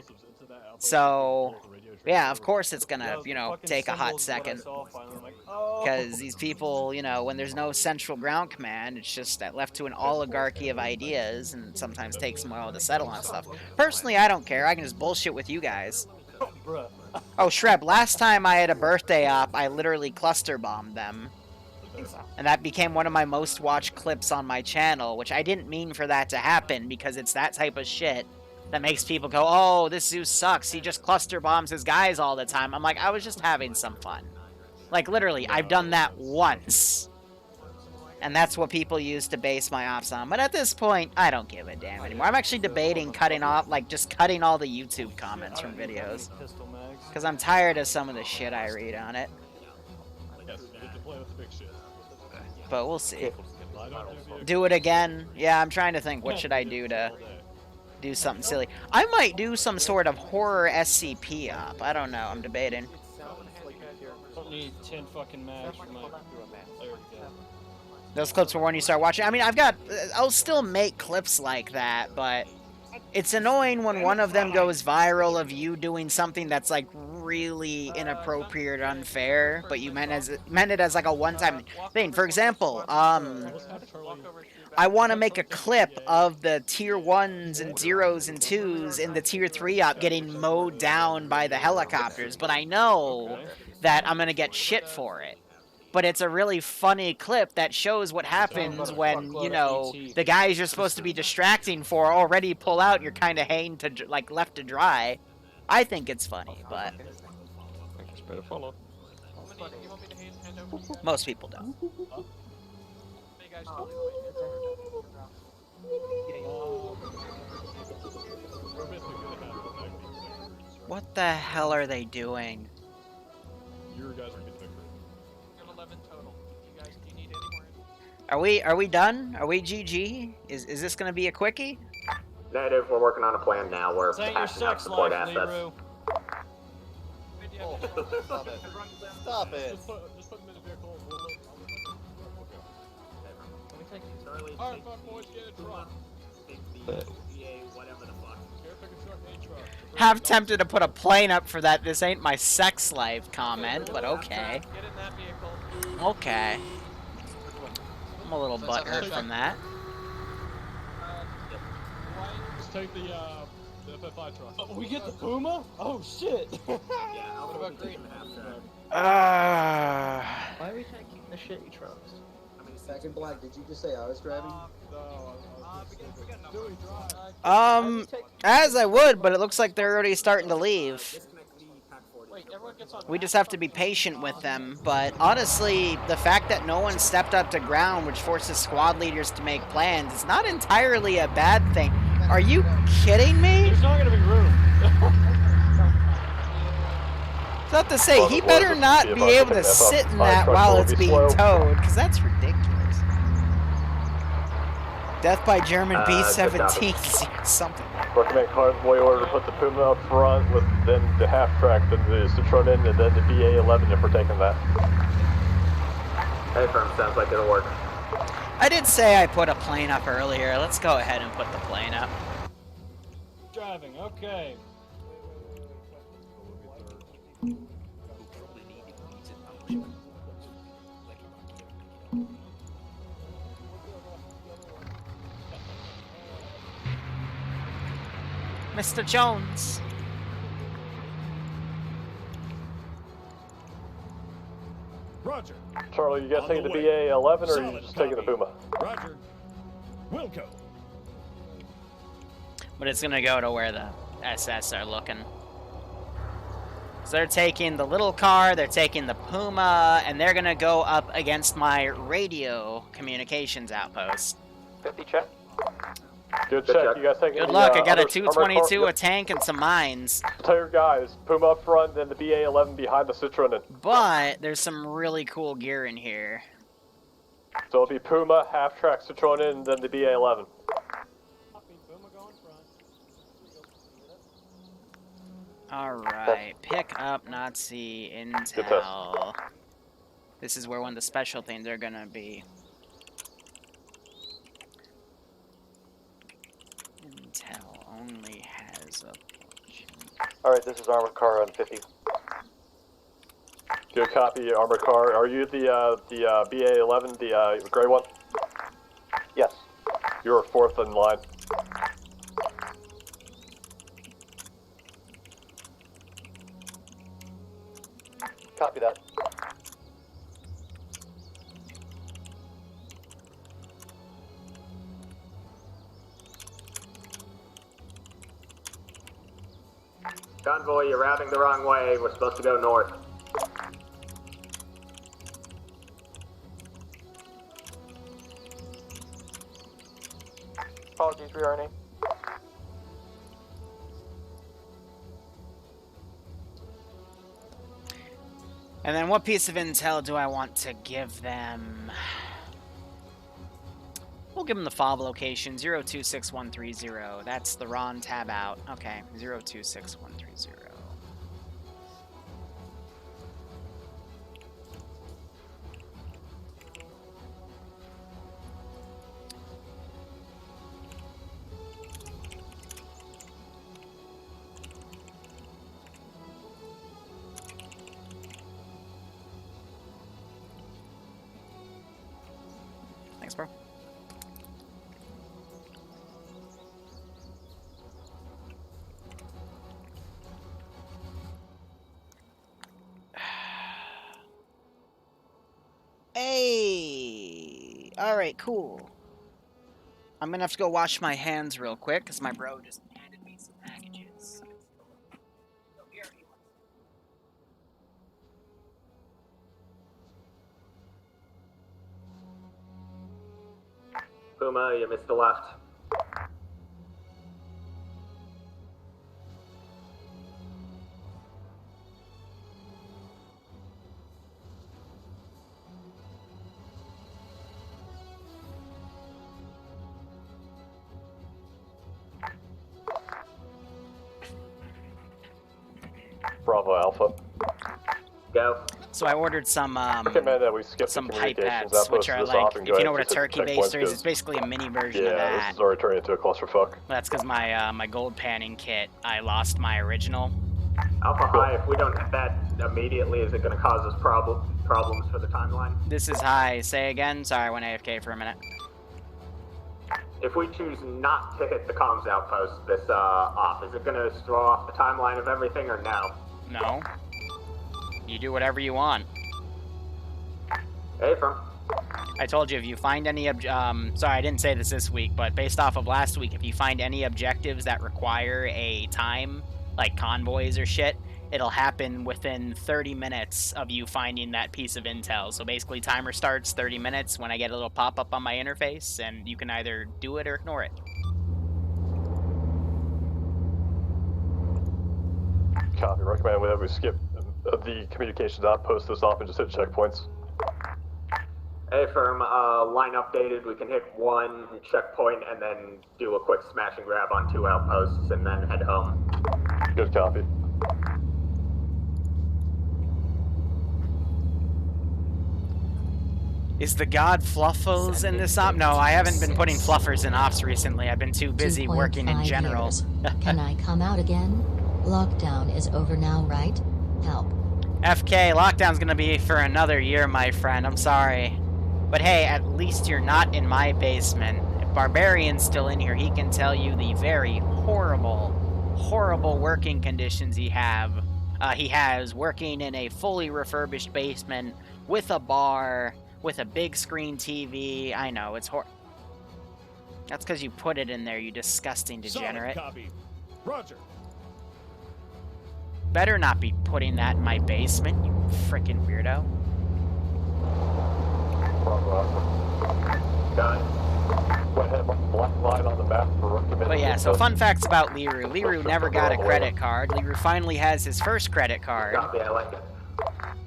Speaker 1: So... yeah, of course it's gonna, you know, take a hot second. Because these people, you know, when there's no central ground command, it's just left to an oligarchy of ideas, and sometimes takes a while to settle on stuff. Personally, I don't care. I can just bullshit with you guys. Oh, Shreb, last time I had a birthday op, I literally cluster bombed them. And that became one of my most watched clips on my channel, which I didn't mean for that to happen, because it's that type of shit that makes people go, oh, this Zeus sucks. He just cluster bombs his guys all the time. I'm like, I was just having some fun. Like, literally, I've done that once. And that's what people use to base my ops on. But at this point, I don't give a damn anymore. I'm actually debating cutting off, like, just cutting all the YouTube comments from videos. Because I'm tired of some of the shit I read on it.
Speaker 9: Yes, we get to play with the big shit.
Speaker 1: But we'll see. Do it again? Yeah, I'm trying to think, what should I do to do something silly? I might do some sort of horror SCP op. I don't know, I'm debating.
Speaker 7: Don't need 10 fucking mags for my player to go.
Speaker 1: Those clips were when you start watching. I mean, I'll still make clips like that, but it's annoying when one of them goes viral of you doing something that's like really inappropriate or unfair, but you meant it as like a one-time thing. For example, I want to make a clip of the tier 1s and 0s and 2s in the tier 3 op getting mowed down by the helicopters, but I know that I'm going to get shit for it. But it's a really funny clip that shows what happens when, you know, the guys you're supposed to be distracting for already pull out and you're kind of hanging to, like, left to dry. I think it's funny, but
Speaker 2: Better follow.
Speaker 1: most people don't. What the hell are they doing?
Speaker 9: Your guys are getting victory.
Speaker 7: 11 total. You guys, do you need any more?
Speaker 1: Are we done? Are we GG? Is this gonna be a quickie?
Speaker 8: Negative, we're working on a plan now. We're
Speaker 7: This ain't your
Speaker 8: passing out
Speaker 7: sex
Speaker 8: support
Speaker 7: life,
Speaker 8: assets.
Speaker 7: Liru.
Speaker 13: Oh, stop it. Stop it.
Speaker 9: Just put them in the vehicle. We'll load. Okay.
Speaker 7: Alright, fuck boys, get a truck.
Speaker 3: Whatever the fuck.
Speaker 9: Caretaker truck, a truck.
Speaker 1: Half tempted to put a plane up for that "this ain't my sex life" comment, but okay.
Speaker 7: Get in that vehicle.
Speaker 1: Okay. I'm a little butthurt from that.
Speaker 9: Just take the FFI truck.
Speaker 7: Oh, we get the Puma? Oh shit!
Speaker 3: Yeah, I'll
Speaker 7: about green?
Speaker 1: Uh,
Speaker 14: Why are we taking the shitty trucks? Back in black, did you just say I was driving?
Speaker 1: as I would, but it looks like they're already starting to leave.
Speaker 7: Wait, everyone gets on.
Speaker 1: We just have to be patient with them, but honestly, the fact that no one stepped up to ground, which forces squad leaders to make plans, is not entirely a bad thing. Are you kidding me?
Speaker 7: There's not gonna be room.
Speaker 1: It's not to say, he better not be able to sit in that while it's being towed, because that's ridiculous. Death by German B-17, something.
Speaker 11: Recommend convoy order to put the Puma up front with then the half track, then the Citroen, and then the BA-11 if we're taking that.
Speaker 8: Hey, firm, sounds like it'll work.
Speaker 1: I did say I put a plane up earlier. Let's go ahead and put the plane up.
Speaker 7: Driving, okay.
Speaker 1: Mr. Jones.
Speaker 9: Roger.
Speaker 11: Charlie, you guys
Speaker 9: On
Speaker 11: taking the
Speaker 9: the way.
Speaker 11: BA-11 or are you
Speaker 9: Solid
Speaker 11: just taking the
Speaker 9: copy.
Speaker 11: Puma?
Speaker 9: Roger. Wilco.
Speaker 1: But it's gonna go to where the SS are looking. So they're taking the little car, they're taking the Puma, and they're gonna go up against my radio communications outpost.
Speaker 13: 50 check.
Speaker 11: Good check. You guys taking
Speaker 1: Good
Speaker 11: the,
Speaker 1: luck, I got a
Speaker 11: armored
Speaker 1: 222,
Speaker 11: car?
Speaker 1: a tank, and some mines.
Speaker 11: Tell your guys, Puma up front, then the BA-11 behind the Citroen.
Speaker 1: But there's some really cool gear in here.
Speaker 11: So it'll be Puma, half track Citroen, and then the BA-11.
Speaker 1: Alright, pick up Nazi intel. This is where one of the special things are gonna be. Intel only has a function.
Speaker 11: Alright, this is armored car on 50. Good copy, armored car. Are you the BA-11, the gray one? Yes. You're fourth in line. Copy that.
Speaker 3: Convoy, you're routing the wrong way. We're supposed to go north.
Speaker 4: Apologies, reorienting.
Speaker 1: And then what piece of intel do I want to give them? We'll give them the FOB location, 026130. That's the Ron tab out. Okay, 026130. Thanks, bro. Hey! Alright, cool. I'm gonna have to go wash my hands real quick, because my bro just handed me some packages.
Speaker 3: Puma, you missed the left.
Speaker 11: Bravo Alpha.
Speaker 3: Go.
Speaker 1: So I ordered some
Speaker 11: Recommend that we skip
Speaker 1: some
Speaker 11: the
Speaker 1: pipettes,
Speaker 11: communications
Speaker 1: which
Speaker 11: outpost
Speaker 1: are
Speaker 11: this
Speaker 1: like,
Speaker 11: off and
Speaker 1: if
Speaker 11: go
Speaker 1: you know what a
Speaker 11: ahead and
Speaker 1: turkey
Speaker 11: checkpoints,
Speaker 1: baster is, it's
Speaker 11: because-
Speaker 1: basically a mini version of
Speaker 11: Yeah,
Speaker 1: that.
Speaker 11: this is already turning into a clusterfuck.
Speaker 1: That's because my gold panning kit, I lost my original.
Speaker 3: Alpha High, if we don't hit that immediately, is it going to cause us problems for the timeline?
Speaker 1: This is high. Say again. Sorry, I went AFK for a minute.
Speaker 3: If we choose not to hit the comms outpost this off, is it going to throw off the timeline of everything or no?
Speaker 1: No. You do whatever you want.
Speaker 3: Hey, from.
Speaker 1: I told you, if you find any, sorry, I didn't say this week, but based off of last week, if you find any objectives that require a time, like convoys or shit, it'll happen within 30 minutes of you finding that piece of intel. So basically, timer starts 30 minutes when I get a little pop-up on my interface, and you can either do it or ignore it.
Speaker 11: Copy. Recommend that we skip the communications outpost this off and just hit checkpoints.
Speaker 3: Hey, firm, line updated. We can hit one checkpoint and then do a quick smash and grab on 2 outposts and then head home.
Speaker 11: Good copy.
Speaker 1: Is the god Fluffles in this op? No, I haven't been putting Fluffers in ops recently. I've been too busy working in
Speaker 15: 2.5
Speaker 1: general.
Speaker 15: years. Can I come out again? Lockdown is over now, right? Help.
Speaker 1: FK, lockdown's gonna be for another year, my friend. I'm sorry. But hey, at least you're not in my basement. If Barbarian's still in here, he can tell you the very horrible, horrible working conditions he has working in a fully refurbished basement with a bar, with a big screen TV. I know, it's That's because you put it in there, you disgusting degenerate.
Speaker 9: Solid copy. Roger.
Speaker 1: Better not be putting that in my basement, you frickin' weirdo.
Speaker 11: Got it. Went ahead, black line on the map for recommended.
Speaker 1: But yeah, so fun facts about Liru. Liru never got a credit card. Liru finally has his first credit card.
Speaker 3: Copy, I like it.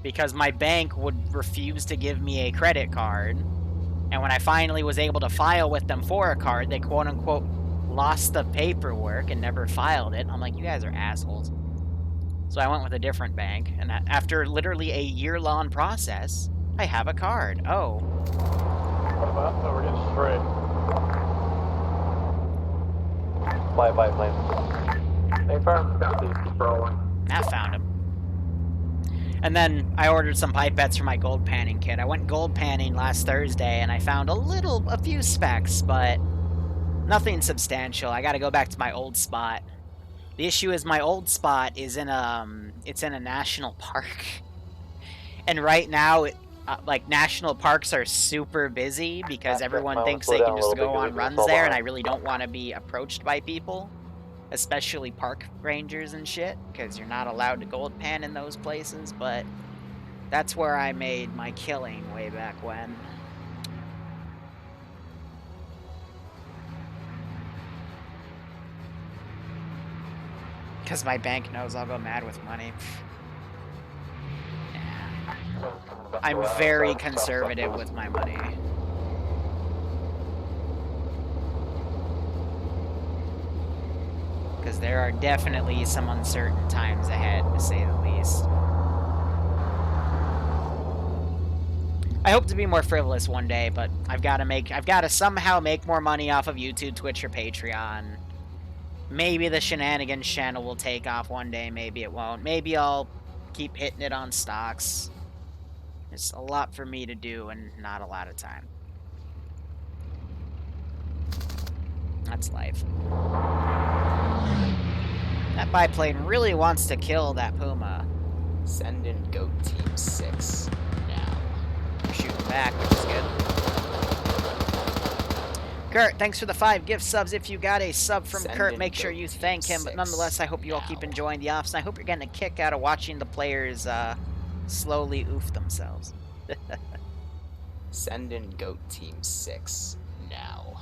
Speaker 1: Because my bank would refuse to give me a credit card. And when I finally was able to file with them for a card, they quote-unquote lost the paperwork and never filed it. I'm like, you guys are assholes. So I went with a different bank, and after literally a year-long process, I have a card. Oh.
Speaker 11: Oh, we're getting straight.
Speaker 4: Fly, plane. Hey, firm.
Speaker 3: Copy, keep rolling.
Speaker 1: I found him. And then I ordered some pipettes for my gold panning kit. I went gold panning last Thursday, and I found a few specs, but nothing substantial. I gotta go back to my old spot. The issue is my old spot is in it's in a national park. And right now, like, national parks are super busy because everyone thinks they can just go on runs there, and I really don't want to be approached by people. especially park rangers and shit, because you're not allowed to gold pan in those places, but that's where I made my killing way back when. Because my bank knows I'll go mad with money. I'm very conservative with my money. Because there are definitely some uncertain times ahead, to say the least. I hope to be more frivolous one day, but I've got to somehow make more money off of YouTube, Twitch, or Patreon. Maybe the Shenanigans channel will take off one day, maybe it won't. Maybe I'll keep hitting it on stocks. There's a lot for me to do and not a lot of time. That's life. That biplane really wants to kill that Puma.
Speaker 16: Send in Goat Team 6 now.
Speaker 1: We're shooting back, which is good. Kurt, thanks for the 5 gift subs. If you got a sub from Kurt, make sure you thank him. But nonetheless, I hope you all keep enjoying the offs, and I hope you're getting a kick out of watching the players slowly oof themselves.
Speaker 16: Send in Goat Team 6 now.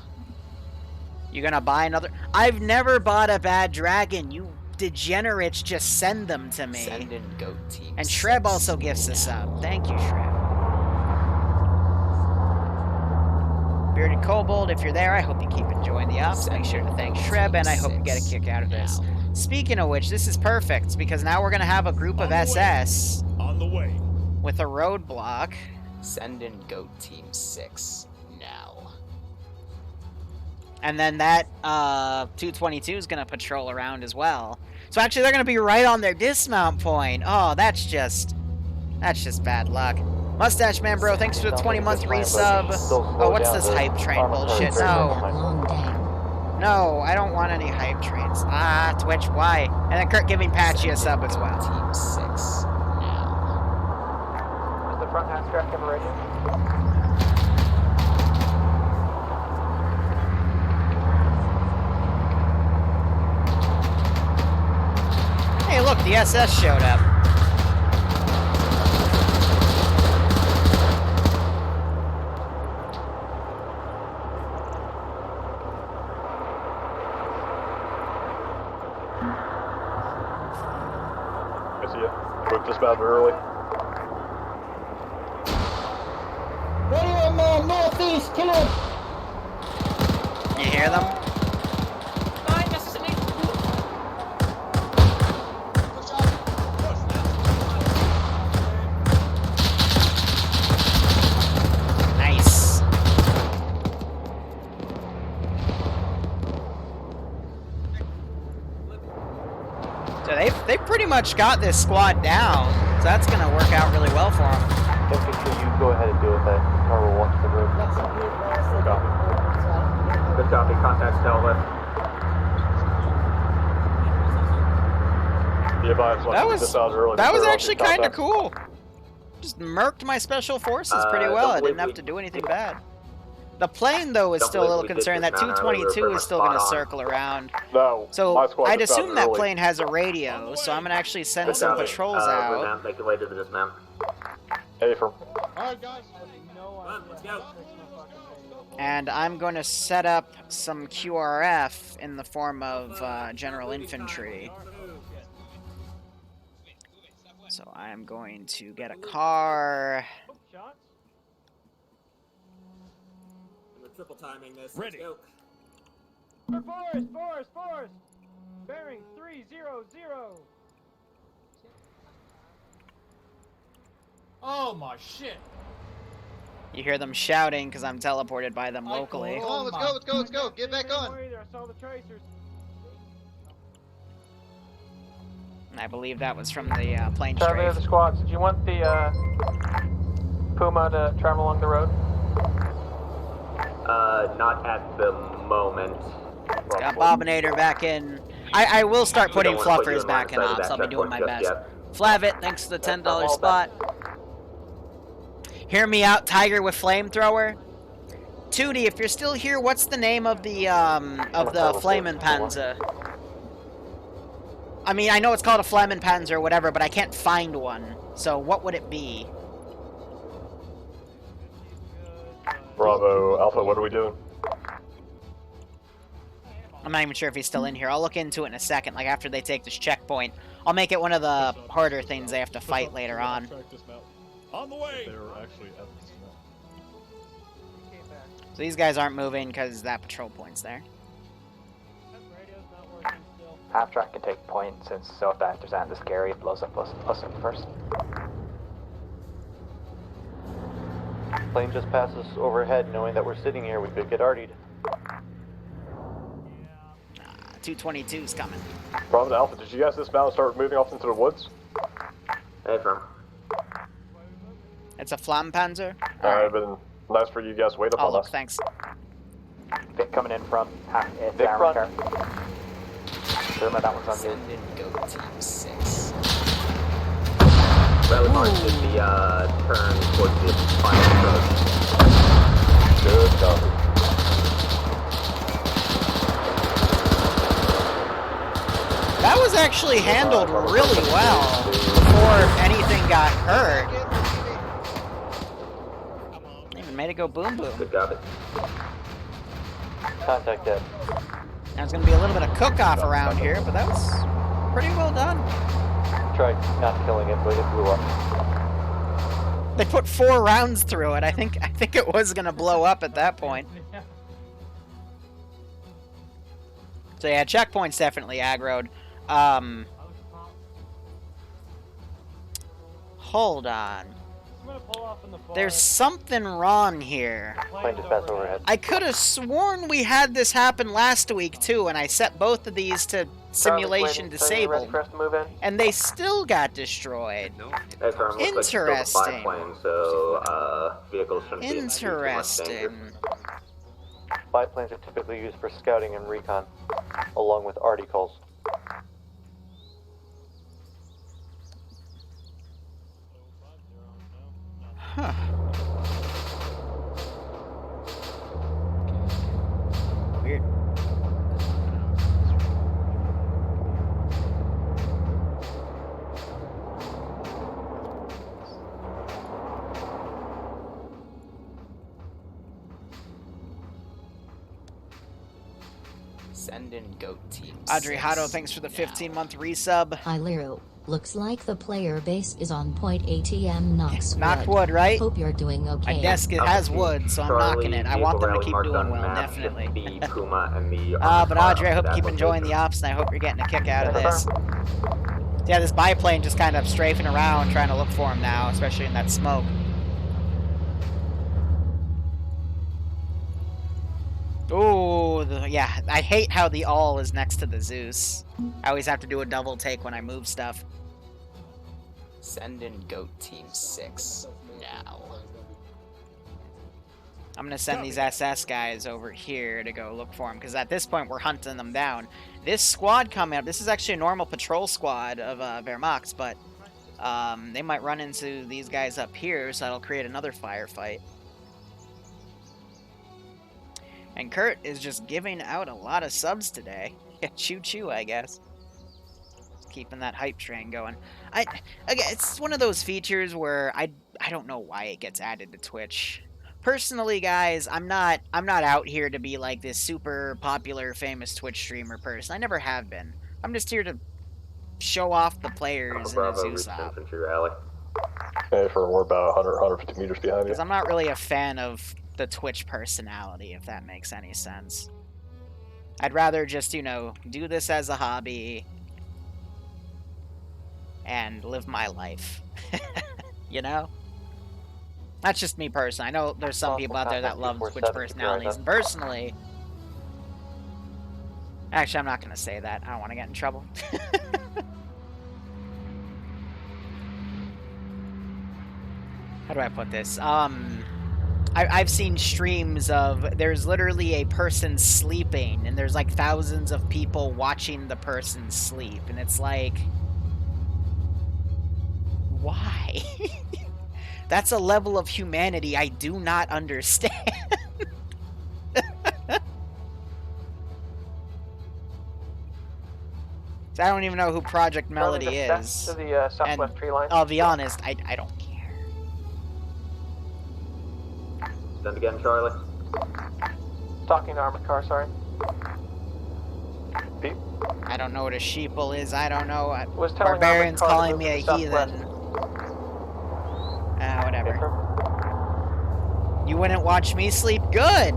Speaker 1: You gonna buy another? I've never bought a bad dragon. You degenerates just send them to me.
Speaker 16: Send in Goat Team
Speaker 1: and Shreb also gifts a sub. Thank you, Shreb. Bearded Kobold, if you're there, I hope you keep enjoying the ops. Make sure to thank Shreb, and I hope you get a kick out of this. Speaking of which, this is perfect, because now we're going to have a group of SS
Speaker 17: on the way
Speaker 1: with a roadblock.
Speaker 16: Send in Goat Team 6 now.
Speaker 1: And then that 222 is going to patrol around as well. So actually, they're going to be right on their dismount point. Oh, that's just bad luck. Mustache Man Bro, thanks for the 20-month resub. Oh, what's this hype train bullshit? No. No, I don't want any hype trains. Ah, Twitch, why? And then Kurt giving Patchy a sub as well.
Speaker 16: Team 6 now.
Speaker 4: Does the front half track have a radio?
Speaker 1: Hey, look, the SS showed up.
Speaker 11: We've dismounted early.
Speaker 14: Radio man, northeast, kill him!
Speaker 1: You hear them? Nice. So they've pretty much got this squad down, so that's going to work out really well for them.
Speaker 11: Infantry, you go ahead and deal with that. Tower 1 for the road. Copy.
Speaker 3: Good copy. Contact Delta.
Speaker 1: That was actually kind of cool. Just murked my special forces pretty well. I didn't have to do anything bad. The plane, though, is still a little concerned. That 222 is still going to circle around.
Speaker 11: No,
Speaker 1: so I'd assume that plane has a radio, so I'm going to actually send some patrols out.
Speaker 3: Make your way to the dismount.
Speaker 11: Hey, from.
Speaker 9: Alright, guys.
Speaker 3: Let's go.
Speaker 1: And I'm going to set up some QRF in the form of general infantry. So I'm going to get a car.
Speaker 3: We're triple timing this.
Speaker 17: Ready.
Speaker 3: Let's go.
Speaker 4: Forest! Bearing 300.
Speaker 6: Oh my shit!
Speaker 1: You hear them shouting because I'm teleported by them locally.
Speaker 13: Come on, let's go. Get back on.
Speaker 4: I saw the tracers.
Speaker 1: I believe that was from the plane
Speaker 4: Charlie of
Speaker 1: strafe.
Speaker 4: the squads, do you want the Puma to travel along the road?
Speaker 3: Not at the moment.
Speaker 1: Got Bobinator back in. I will start putting fluffers back in ops. I'll be doing my best. Flavit, thanks for the $10 spot. Hear me out, Tiger with flamethrower. Tootie, if you're still here, what's the name of the Flamin' Panzer? I mean, I know it's called a Flammenpanzer or whatever, but I can't find one. So what would it be?
Speaker 11: Bravo, Alpha, what are we doing?
Speaker 1: I'm not even sure if he's still in here. I'll look into it in a second, like after they take this checkpoint. I'll make it one of the harder things they have to fight later on.
Speaker 9: On the way!
Speaker 11: They were actually at this map.
Speaker 1: So these guys aren't moving because that patrol point's there.
Speaker 4: Half track can take point since so if that aren't this scary, it blows up us in first.
Speaker 11: Plane just passes overhead, knowing that we're sitting here, we could get artied.
Speaker 1: 222's coming.
Speaker 11: Bravo to Alpha, did you guys dismount and start moving off into the woods?
Speaker 3: Hey, firm.
Speaker 1: It's a Flammenpanzer?
Speaker 11: Alright, been nice for you guys. Wait up
Speaker 1: Oh,
Speaker 11: on
Speaker 1: look,
Speaker 11: us.
Speaker 1: thanks.
Speaker 4: Vic coming in front. It's
Speaker 11: Vic
Speaker 4: armor
Speaker 11: front.
Speaker 4: car. Remember that one's on you.
Speaker 16: Send in Go Team 6.
Speaker 3: Rally March should be turned towards the final approach.
Speaker 11: Good copy.
Speaker 1: That was actually handled really well before anything got hurt. Even made it go boom boom.
Speaker 3: Good job.
Speaker 11: Contact dead.
Speaker 1: Now it's going to be a little bit of cook-off around here, but that was pretty well done.
Speaker 11: Tried not killing it, but it blew up.
Speaker 1: They put 4 rounds through it. I think it was going to blow up at that point. So yeah, checkpoint's definitely aggroed. Hold on. There's something wrong here.
Speaker 11: Plane just passed overhead.
Speaker 1: I could have sworn we had this happen last week too, and I set both of these to simulation disabled, and they still got destroyed.
Speaker 3: Hey, firm, looks like it's still the 5 plane, so vehicles shouldn't be in too much danger.
Speaker 1: Interesting.
Speaker 11: 5 planes are typically used for scouting and recon, along with articles.
Speaker 1: Huh. Weird.
Speaker 16: Send in Goat Team 6.
Speaker 1: Audrey Hado, thanks for the 15-month resub.
Speaker 15: Hi Liru. Looks like the player base is on point ATM knocks wood.
Speaker 1: Knocked wood, right?
Speaker 15: Hope you're doing okay.
Speaker 1: My desk has wood, so I'm knocking it. I want them to keep doing well, definitely. But Audrey, I hope you keep enjoying the ops, and I hope you're getting a kick out of this. Yeah, this biplane just kind of strafing around, trying to look for him now, especially in that smoke. Ooh, yeah, I hate how the all is next to the Zeus. I always have to do a double take when I move stuff.
Speaker 16: Send in Goat Team 6 now.
Speaker 1: I'm gonna send these SS guys over here to go look for them, because at this point we're hunting them down. This squad coming up, this is actually a normal patrol squad of Wehrmachts, but they might run into these guys up here, so that'll create another firefight. And Kurt is just giving out a lot of subs today. Yeah, choo-choo, I guess. Keeping that hype train going. Again, it's one of those features where I don't know why it gets added to Twitch. Personally, guys, I'm not out here to be like this super popular, famous Twitch streamer person. I never have been. I'm just here to show off the players in a Zeus op.
Speaker 11: Hey, we're about 150 meters behind you.
Speaker 1: Because I'm not really a fan of the Twitch personality, if that makes any sense. I'd rather just, you know, do this as a hobby and live my life. You know? That's just me personally. I know there's some people out there that love Twitch personalities. And personally... Actually, I'm not going to say that. I don't want to get in trouble. How do I put this? I've seen streams of, there's literally a person sleeping, and there's like thousands of people watching the person sleep, and it's like, why? That's a level of humanity I do not understand. So I don't even know who Project Melody
Speaker 4: That's
Speaker 1: is.
Speaker 4: to the southwest
Speaker 1: And
Speaker 4: tree line.
Speaker 1: I'll be honest, I don't care.
Speaker 3: Send again, Charlie.
Speaker 4: Talking to armored car, sorry. Pete?
Speaker 1: I don't know what a sheeple is. I don't know what
Speaker 4: Was telling
Speaker 1: Barbarian's
Speaker 4: armored car to
Speaker 1: calling
Speaker 4: move
Speaker 1: me
Speaker 4: to
Speaker 1: a
Speaker 4: the southwest.
Speaker 1: heathen. Whatever. You wouldn't watch me sleep? Good!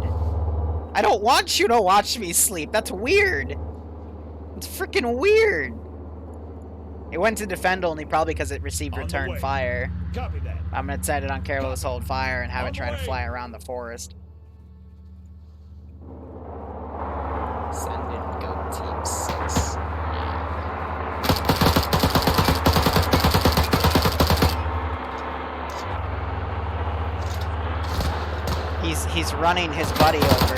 Speaker 1: I don't want you to watch me sleep. That's weird. It's freaking weird. It went to defend only probably because it received return fire.
Speaker 17: Copy that.
Speaker 1: I'm gonna set it on careless hold fire and have it try to fly around the forest.
Speaker 16: Send in Goat Team 6.
Speaker 1: He's running his buddy over.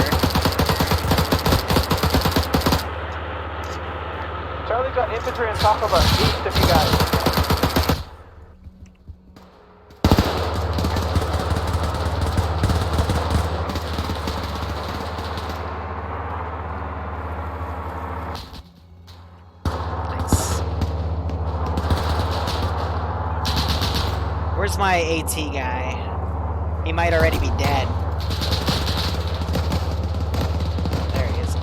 Speaker 4: Charlie's got infantry on top of us. East if you got it.
Speaker 1: Nice. Where's my AT guy? He might already be dead. There he is.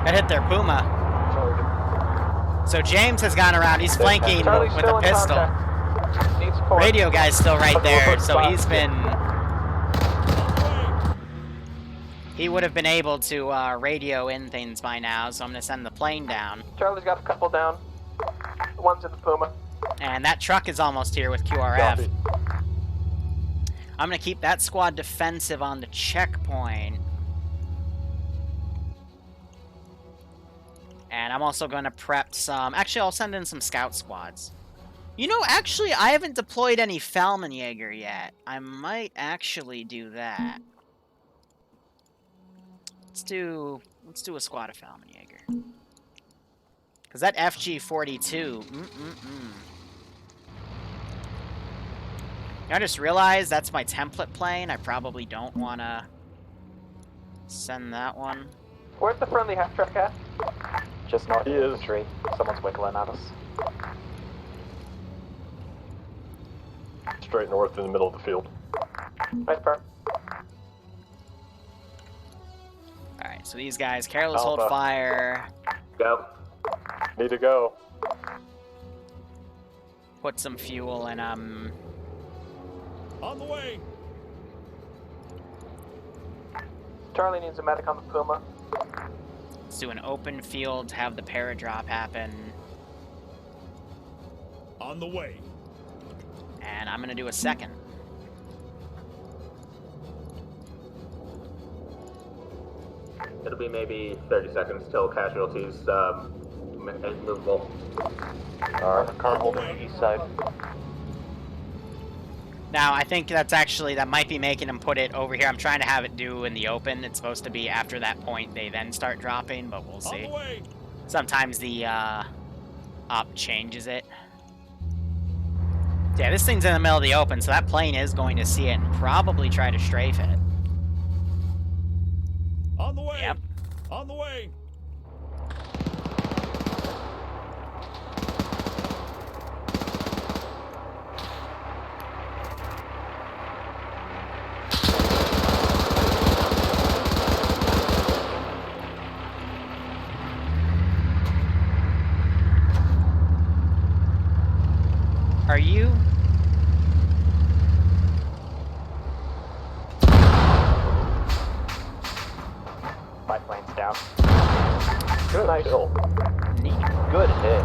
Speaker 1: That hit their Puma. So James has gone around. He's flanking with a pistol. Radio guy's still right there, so he's been... He would have been able to radio in things by now, so I'm going to send the plane down.
Speaker 4: Charlie's got a couple down. The one's in the Puma.
Speaker 1: And that truck is almost here with QRF. I'm going to keep that squad defensive on the checkpoint. And I'm also going to prep some... Actually, I'll send in some scout squads. You know, actually, I haven't deployed any Fallmanjäger yet. I might actually do that. Let's do a squad of Fallmanjäger. Because that FG-42... I just realized that's my template plane. I probably don't want to send that one.
Speaker 4: Where's the friendly half truck at?
Speaker 11: Just north of the tree. Someone's wiggling at us. Straight north in the middle of the field.
Speaker 4: Nice part.
Speaker 1: Alright, so these guys, careless hold fire.
Speaker 3: Go.
Speaker 11: Need to go.
Speaker 1: Put some fuel in them.
Speaker 17: On the way.
Speaker 4: Charlie needs a medic on the Puma.
Speaker 1: Let's do an open field, have the paradrop happen.
Speaker 17: On the way.
Speaker 1: And I'm going to do a second.
Speaker 3: It'll be maybe 30 seconds till casualties movable.
Speaker 11: Alright, car holding the east side.
Speaker 1: Now, I think that's actually, that might be making them put it over here. I'm trying to have it do in the open. It's supposed to be after that point they then start dropping, but we'll see. Sometimes the op changes it. Yeah, this thing's in the middle of the open, so that plane is going to see it and probably try to strafe it.
Speaker 17: On the way.
Speaker 1: Yep.
Speaker 17: On the way.
Speaker 1: Are you?
Speaker 11: My plane's down. Good kill. Good hit.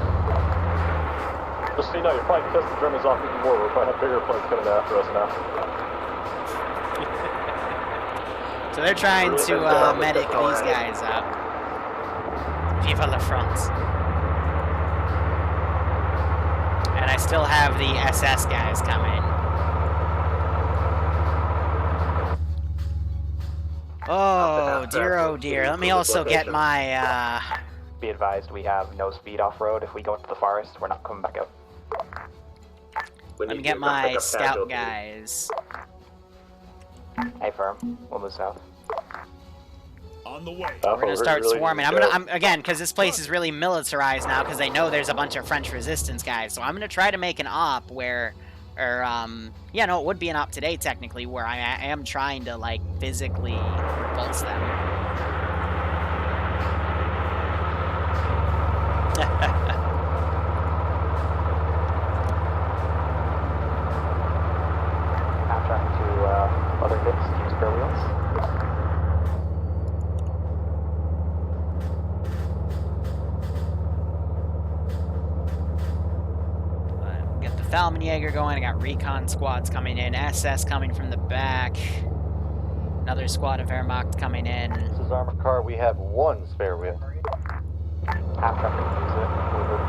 Speaker 11: Just so you know, you're probably pissing the Germans off even more. We're probably have bigger planes coming after us now.
Speaker 1: So they're trying to medic these guys up. Viva la France. And I still have the SS guys coming. Oh.
Speaker 3: contract
Speaker 1: oh
Speaker 3: to
Speaker 1: dear. Let me
Speaker 3: this
Speaker 1: also get
Speaker 3: location.
Speaker 1: my,
Speaker 11: Be advised, we have no speed off-road. If we go into the forest, we're not coming back out.
Speaker 3: We
Speaker 1: let
Speaker 3: need
Speaker 1: me
Speaker 3: you
Speaker 1: get
Speaker 3: to come pick
Speaker 1: my
Speaker 3: up
Speaker 1: scout
Speaker 3: casualties.
Speaker 1: guys.
Speaker 11: Hey, firm. We'll move south.
Speaker 17: On the way.
Speaker 1: We're gonna start swarming. I'm again, because this place is really militarized now, because they know there's a bunch of French resistance guys. So I'm gonna try to make an op where, or yeah, no, it would be an op today technically, where I am trying to like physically repulse them.
Speaker 11: Half track to other hits, use spare wheels.
Speaker 1: Got the Falmenjäger going. I got recon squads coming in. SS coming from the back. Another squad of Wehrmacht coming in.
Speaker 11: This is armored car. We have one spare wheel. Half track can use it. We'll go to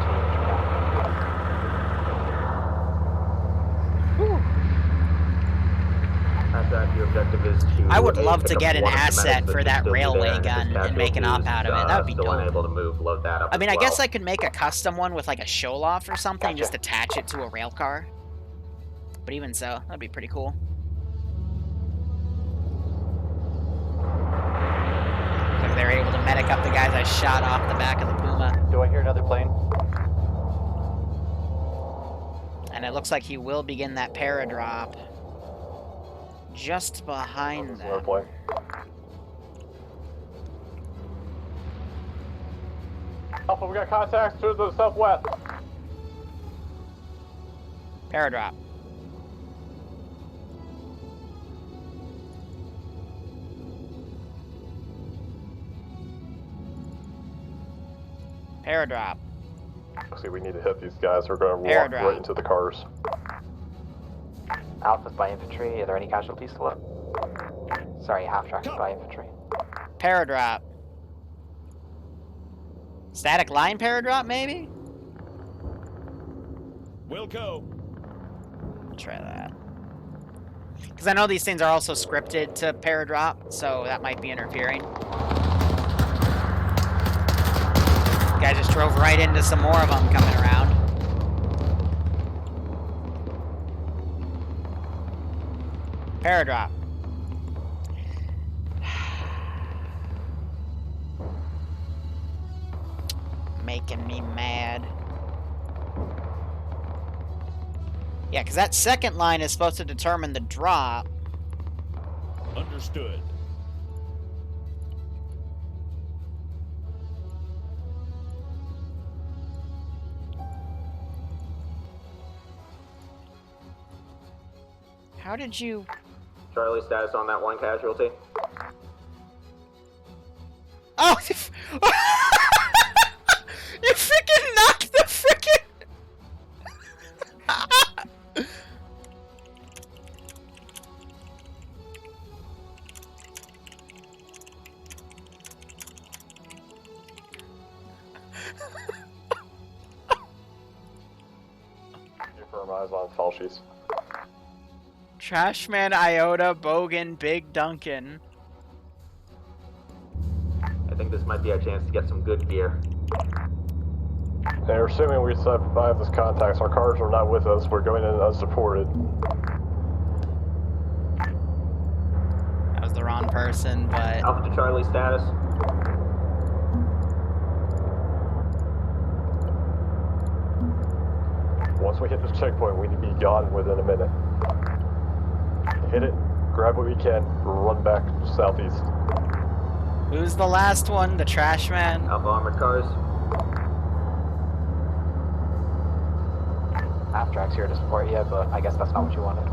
Speaker 3: Your objective is to
Speaker 1: I would love
Speaker 3: pick
Speaker 1: to
Speaker 3: up
Speaker 1: get an
Speaker 3: one of the medics
Speaker 1: asset
Speaker 3: that
Speaker 1: for
Speaker 3: should
Speaker 1: that
Speaker 3: still be
Speaker 1: railway
Speaker 3: there, and if
Speaker 1: gun
Speaker 3: his
Speaker 1: and make an op
Speaker 3: casualties,
Speaker 1: out of it. That would be
Speaker 3: still
Speaker 1: dope.
Speaker 3: unable to move, load that up
Speaker 1: I mean,
Speaker 3: as
Speaker 1: I guess
Speaker 3: well.
Speaker 1: I could make a custom one with like a Sholoff or something, just attach it to a rail car. But even so, that'd be pretty cool. Like they're able to medic up the guys I shot off the back of the Puma.
Speaker 11: Do I hear another plane?
Speaker 1: And it looks like he will begin that paradrop just behind them.
Speaker 11: Another plane. Alpha, we got contacts to the southwest.
Speaker 1: Paradrop. Paradrop.
Speaker 11: See, we need to hit these guys. We're going to walk
Speaker 1: Paradrop.
Speaker 11: right into the cars. Alpha's by infantry. Are there any casualties still up? Sorry, half track is by infantry.
Speaker 1: Paradrop. Static line paradrop, maybe?
Speaker 17: We'll go.
Speaker 1: Try that. Because I know these things are also scripted to paradrop, so that might be interfering. Guy just drove right into some more of them coming around. Paradrop. Making me mad. Yeah, because that second line is supposed to determine the drop.
Speaker 17: Understood.
Speaker 1: How did you...
Speaker 3: Charlie, status on that one casualty?
Speaker 1: Oh! You freaking knocked the freaking...
Speaker 11: Confirm eyes on fall sheets.
Speaker 1: Trashman, Iota, Bogan, Big Duncan.
Speaker 3: I think this might be our chance to get some good gear.
Speaker 11: Hey, assuming we survive this contact, our cars are not with us. We're going in unsupported.
Speaker 1: That was the wrong person, but...
Speaker 3: Alpha to Charlie status.
Speaker 11: Once we hit this checkpoint, we need to be gone within a minute. Hit it, grab what we can, run back southeast.
Speaker 1: Who's the last one? The trash man?
Speaker 3: Alpha armored cars.
Speaker 11: Half track's here to support you, but I guess that's not what you wanted.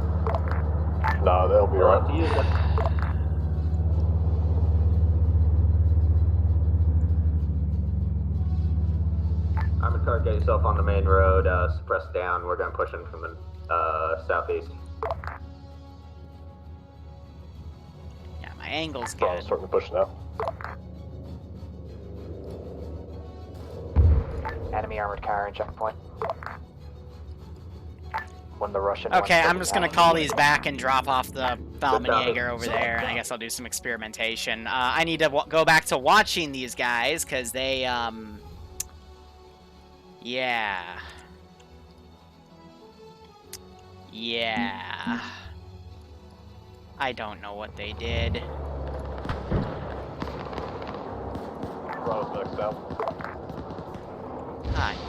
Speaker 11: No, they'll be
Speaker 3: We'll
Speaker 11: right.
Speaker 3: have to use it. Armored car, get yourself on the main road, suppress down. We're gonna push in from the southeast.
Speaker 1: Yeah, my angle's
Speaker 11: Oh, I'm
Speaker 1: good.
Speaker 11: starting to push now. Enemy armored car in checkpoint. when the Russian.
Speaker 1: Okay, I'm just gonna call these back and drop off the Jaeger over there, and I guess I'll do some experimentation. I need to go back to watching these guys, because they, yeah. Yeah. I don't know what they did. God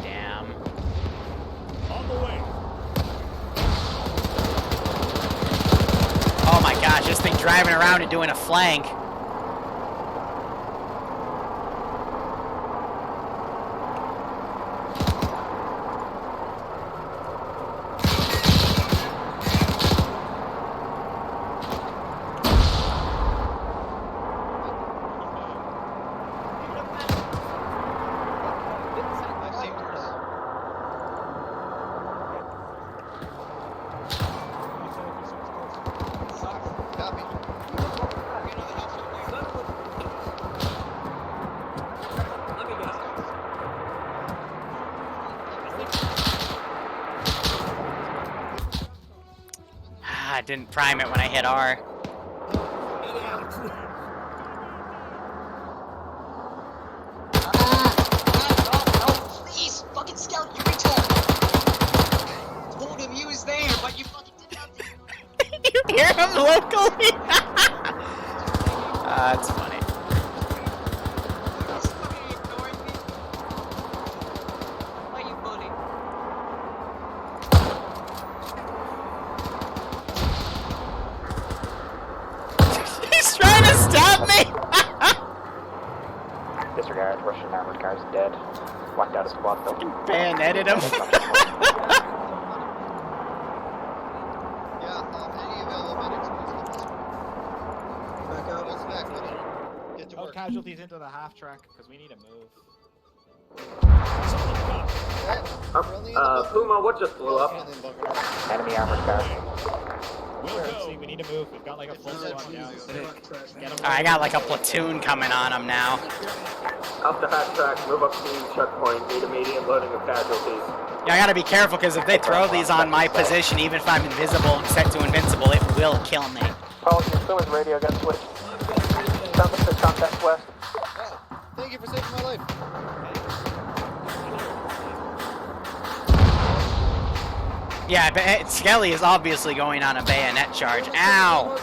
Speaker 1: damn.
Speaker 17: On the way.
Speaker 1: Oh my gosh, this thing driving around and doing a flank. I didn't prime it when I hit R.
Speaker 16: Please, fucking scout, you retard! Told him you was there, but you fucking did nothing.
Speaker 1: You hear him locally? That's funny.
Speaker 16: Why you bully?
Speaker 1: He's trying to stop me!
Speaker 11: Disregard, Russian armored cars dead. Whacked out a squad though.
Speaker 1: Bayoneted him.
Speaker 7: Put casualties into the half track because we need to move.
Speaker 3: Puma, what just blew up?
Speaker 11: Enemy armored car.
Speaker 7: See, we need to move. We've got like a full squad now.
Speaker 1: I got like a platoon coming on him now.
Speaker 3: Off the half track, move up to checkpoint, need immediate loading of casualties.
Speaker 1: Yeah, I gotta be careful because if they throw these on my position, even if I'm invisible and set to invincible, it will kill me.
Speaker 11: Apologies, so his radio got switched. Sounds like the contact west.
Speaker 13: Thank you for saving my life.
Speaker 1: Yeah, but Skelly is obviously going on a bayonet charge. Ow!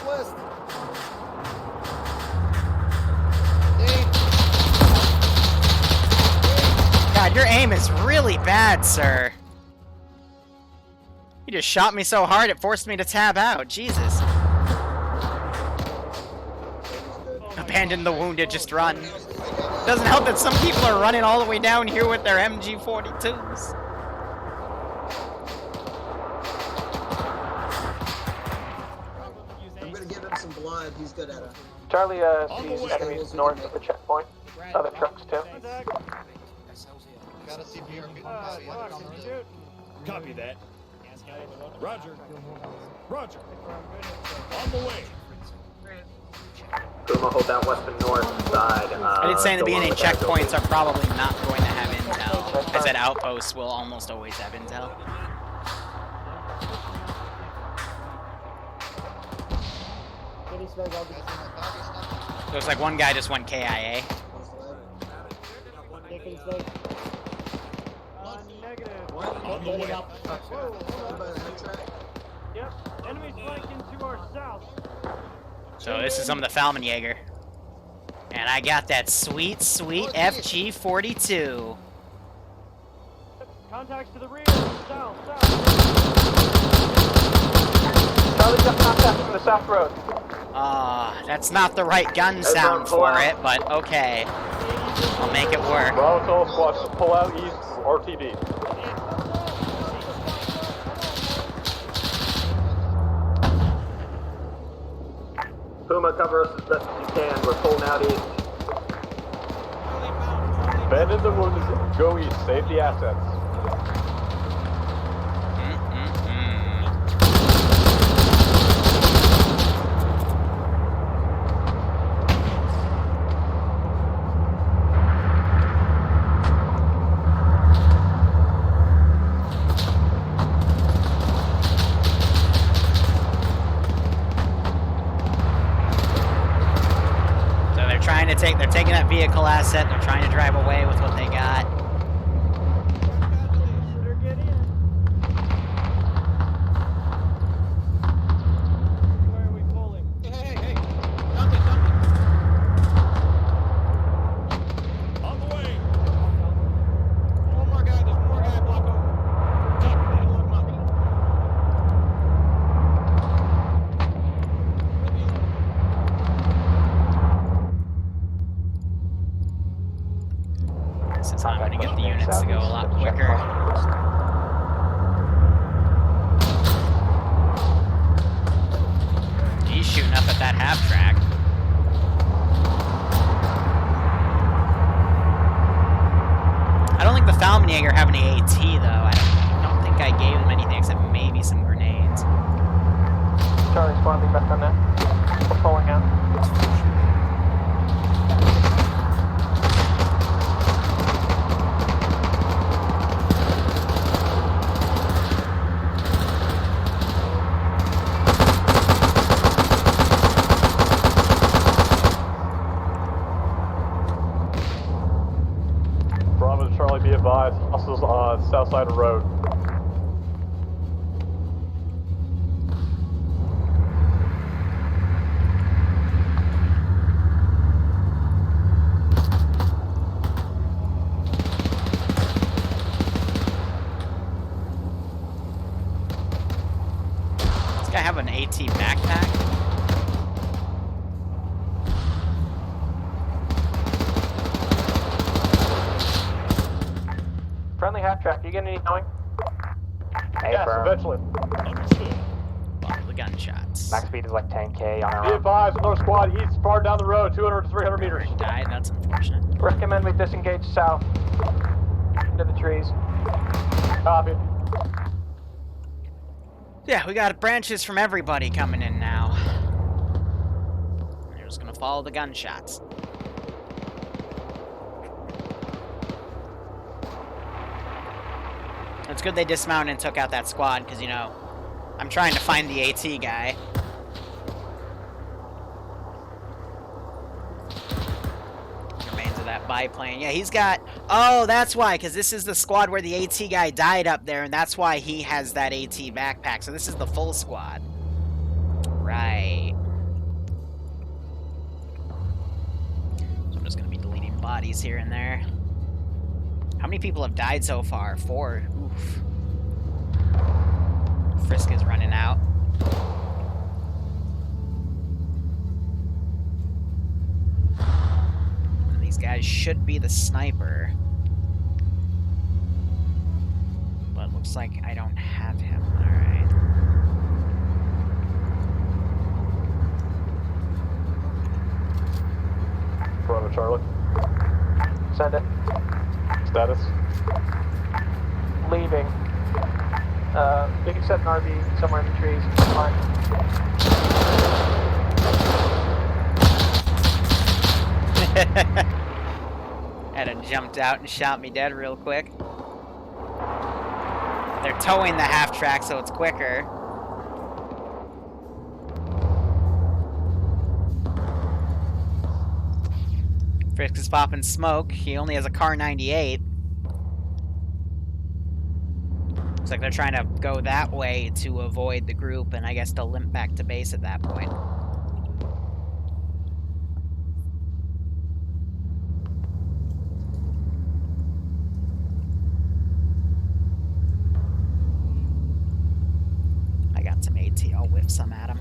Speaker 1: God, your aim is really bad, sir. You just shot me so hard it forced me to tab out. Jesus. Abandon the wounded, just run. Doesn't help that some people are running all the way down here with their MG42s.
Speaker 14: I'm gonna give him some blood. He's good at it.
Speaker 11: Charlie sees enemies north of the checkpoint. Other trucks too.
Speaker 13: Got a CPR.
Speaker 17: Copy that. Roger. Roger. On the way.
Speaker 3: Puma, hold that west and north side.
Speaker 1: I did say in the beginning, checkpoints are probably not going to have intel. I said outposts will almost always have intel. Looks like one guy just went KIA.
Speaker 17: On the way.
Speaker 7: Yep, enemies flanking to our south.
Speaker 1: So this is some of the Falmenjäger. And I got that sweet, sweet FG42.
Speaker 7: Contacts to the rear, south.
Speaker 11: Charlie got contact from the south road.
Speaker 1: That's not the right gun sound for it, but okay. I'll make it work.
Speaker 11: Bravo Solo Squad, pull out east RTD.
Speaker 3: Puma, cover us as best as you can. We're pulling out east.
Speaker 11: Abandon the wounded. Go east. Save the assets.
Speaker 1: they're taking that vehicle asset. They're trying to drive away with what they got. This is how I'm gonna get the units to go a lot quicker. He's shooting up at that half track. I don't think the Falmenjäger have any AT though. I don't think I gave them anything except maybe some grenades.
Speaker 4: Charlie squad, be back on that. We're pulling out.
Speaker 11: Bravo to Charlie, be advised. Hostiles on south side of the road.
Speaker 1: This guy have an AT backpack?
Speaker 4: Friendly half track, you getting any going?
Speaker 11: Yes, eventually.
Speaker 1: Follow the gunshots.
Speaker 4: Max speed is like 10k on our
Speaker 11: Be advised, another squad east, far down the road, 200 to 300 meters.
Speaker 1: Died, that's unfortunate.
Speaker 4: Recommend we disengage south. Into the trees.
Speaker 11: Copy.
Speaker 1: Yeah, we got branches from everybody coming in now. We're just gonna follow the gunshots. It's good they dismounted and took out that squad, because, you know, I'm trying to find the AT guy. Remains of that biplane. Yeah, he's got... Oh, that's why, because this is the squad where the AT guy died up there, and that's why he has that AT backpack. So this is the full squad. Right. So I'm just going to be deleting bodies here and there. How many people have died so far? 4. Oof. Frisk is running out. And these guys should be the sniper. But it looks like I don't have him. Alright.
Speaker 11: Bravo, Charlie.
Speaker 4: Send it.
Speaker 11: Status.
Speaker 4: Leaving. We can set an RV somewhere in the trees. Fine.
Speaker 1: Had him jumped out and shot me dead real quick. They're towing the half track so it's quicker. Frisk is popping smoke. He only has a car 98. Looks like they're trying to go that way to avoid the group, and I guess they'll limp back to base at that point. I got some AT. I'll whiff some at him.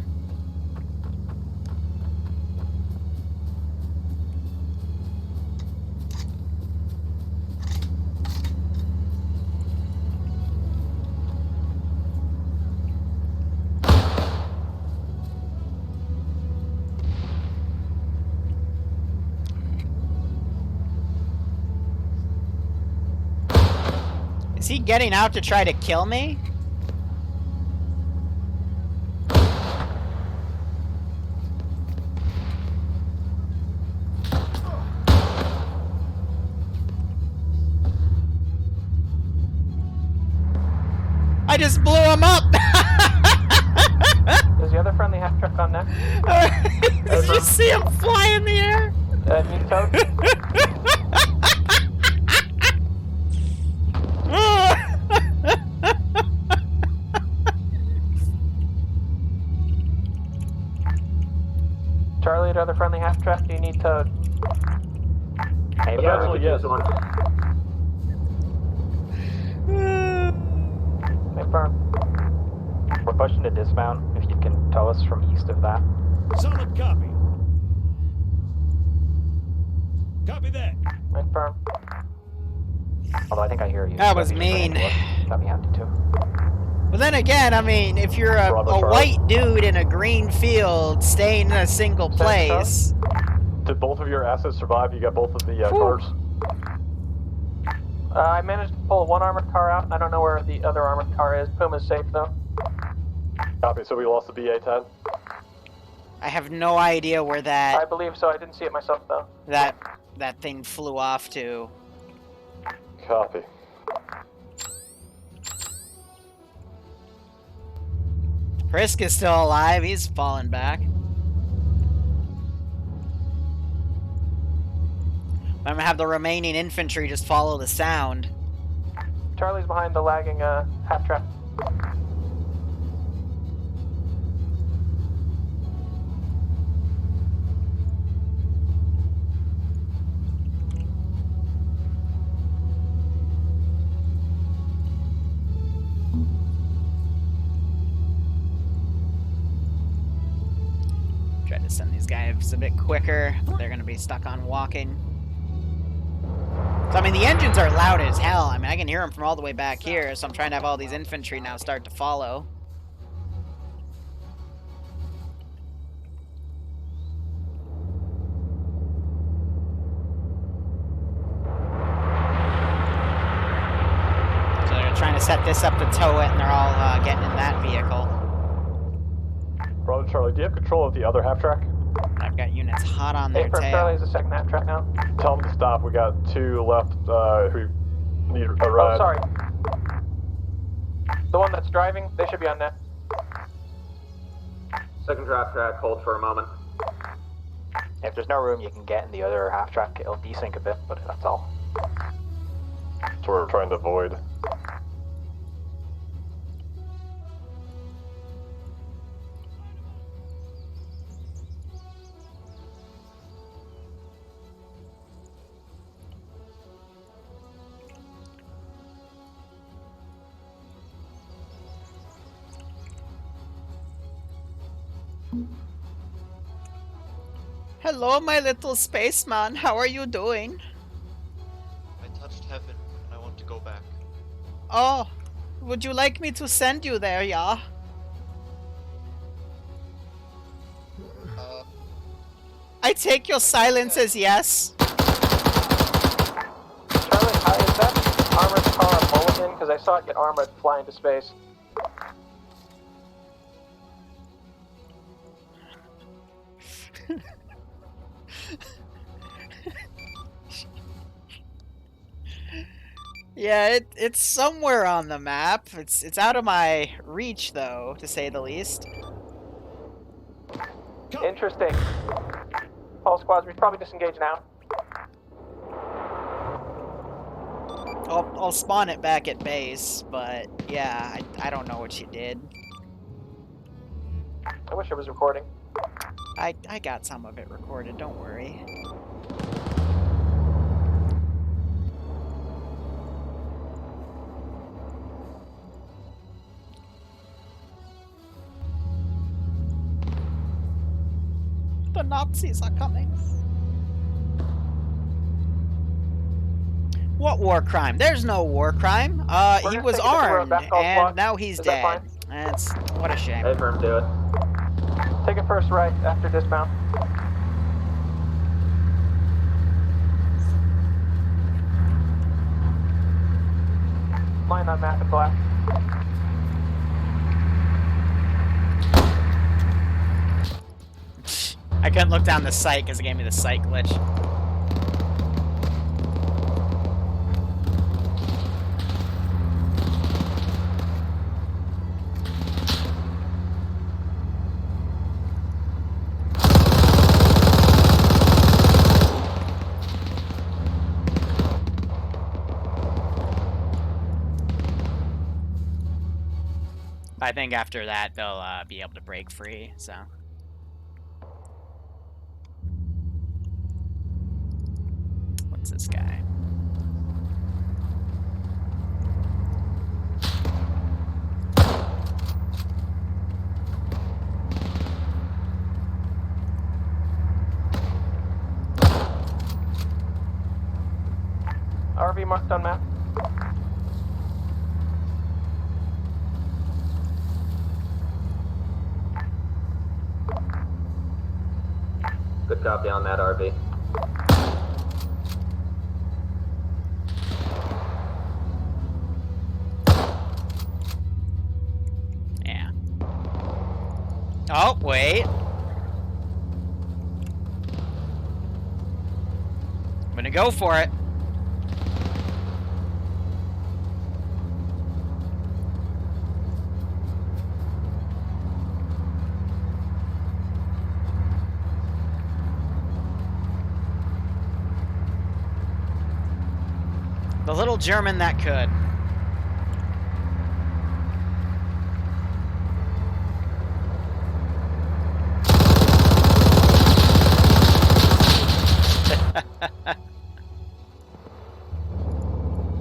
Speaker 1: Is he getting out to try to kill me? I just blew him up!
Speaker 4: Is the other friendly half truck on next?
Speaker 1: Did you see him fly in the air?
Speaker 4: Need toad? Charlie, to other friendly half track, do you need toad?
Speaker 11: Hey, eventually, yes.
Speaker 4: Confirm. We're pushing to dismount, if you can tell us from east of that.
Speaker 17: Solid copy. Copy that.
Speaker 4: Confirm. Although I think I hear you.
Speaker 1: That
Speaker 4: so
Speaker 1: was
Speaker 4: if you just
Speaker 1: mean.
Speaker 4: ran into us, that'd be handy too.
Speaker 1: But then again, I mean, if you're a white dude in a green field staying in a single place...
Speaker 11: Did both of your assets survive? You got both of the cars?
Speaker 4: I managed to pull one armored car out. I don't know where the other armored car is. Puma's safe though.
Speaker 11: Copy, so we lost the BA-10?
Speaker 1: I have no idea where that...
Speaker 4: I believe so. I didn't see it myself though.
Speaker 1: That thing flew off to.
Speaker 11: Copy.
Speaker 1: Frisk is still alive. He's fallen back. I'm gonna have the remaining infantry just follow the sound.
Speaker 4: Charlie's behind the lagging half track.
Speaker 1: Tried to send these guys a bit quicker. They're gonna be stuck on walking. So, I mean, the engines are loud as hell. I mean, I can hear them from all the way back here, so I'm trying to have all these infantry now start to follow. So they're trying to set this up to tow it, and they're all getting in that vehicle.
Speaker 11: Brother Charlie, do you have control of the other half track?
Speaker 1: I've got units hot on their tail.
Speaker 4: Charlie's the second half track now.
Speaker 11: Tell them to stop. We got two left who need a ride.
Speaker 4: Oh, sorry. The one that's driving, they should be on net.
Speaker 3: Second draft track, hold for a moment.
Speaker 4: If there's no room, you can get in the other half track. It'll desync a bit, but that's all.
Speaker 11: That's what we're trying to avoid.
Speaker 1: Hello, my little spaceman. How are you doing?
Speaker 13: I touched heaven, and I want to go back.
Speaker 1: Oh, would you like me to send you there, yeah? I take your silence as yes.
Speaker 4: Charlie, hi, is that armored car a mulligan? Because I saw it get armored fly into space.
Speaker 1: Yeah, it's somewhere on the map. It's out of my reach, though, to say the least.
Speaker 4: Interesting. All squads, we should probably disengage now.
Speaker 1: I'll spawn it back at base, but yeah, I don't know what you did.
Speaker 4: I wish I was recording.
Speaker 1: I got some of it recorded, don't worry. The Nazis are coming. What war crime? There's no war crime. He was armed, and now he's dead. That's what a shame.
Speaker 3: Hey, firm, do it.
Speaker 4: Take it first right after dismount. Line on map in black.
Speaker 1: I couldn't look down the sight because it gave me the sight glitch. I think after that, they'll be able to break free, so. What's this guy?
Speaker 4: RV marked on map.
Speaker 3: Good copy on that RV.
Speaker 1: Yeah. Oh, wait. I'm gonna go for it. The little German that could.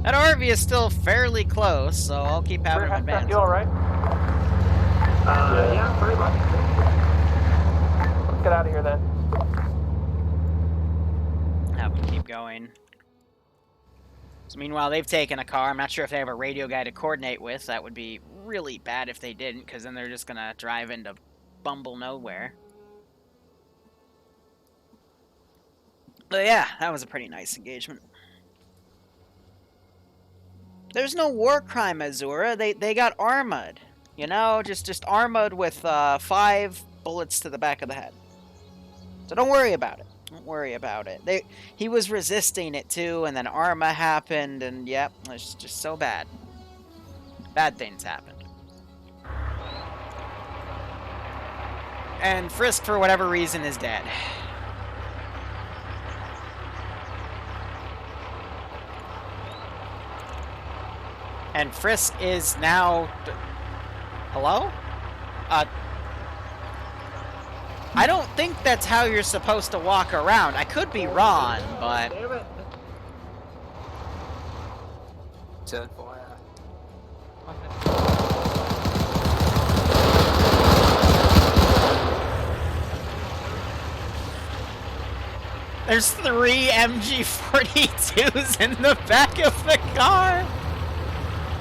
Speaker 1: That RV is still fairly close, so I'll keep having him advance.
Speaker 4: You alright?
Speaker 3: Yeah, pretty much.
Speaker 4: Let's get out of here then.
Speaker 1: Have them keep going. So meanwhile, they've taken a car. I'm not sure if they have a radio guy to coordinate with. That would be really bad if they didn't, because then they're just going to drive into bumble nowhere. But yeah, that was a pretty nice engagement. There's no war crime, Azura. They got armored. You know, just armored with 5 bullets to the back of the head. So don't worry about it. Don't worry about it. He was resisting it too, and then Arma happened, and yep, it's just so bad. Bad things happened. And Frisk, for whatever reason, is dead. And Frisk is now... Hello? I don't think that's how you're supposed to walk around. I could be wrong, but...
Speaker 3: Damn it.
Speaker 13: Turn fire.
Speaker 1: There's 3 MG42s in the back of the car!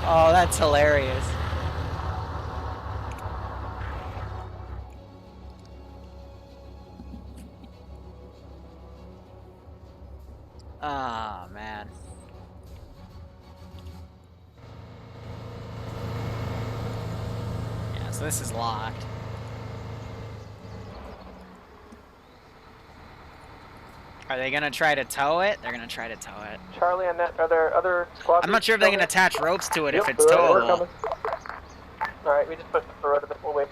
Speaker 1: Oh, that's hilarious. Ah, man. Yeah, so this is locked. Are they gonna try to tow it? They're gonna try to tow it.
Speaker 4: Charlie and Net, are there other squads?
Speaker 1: I'm not sure if they can attach ropes to it if it's
Speaker 4: we're
Speaker 1: towable.
Speaker 4: coming. Alright, we just pushed the road a bit. We'll wait.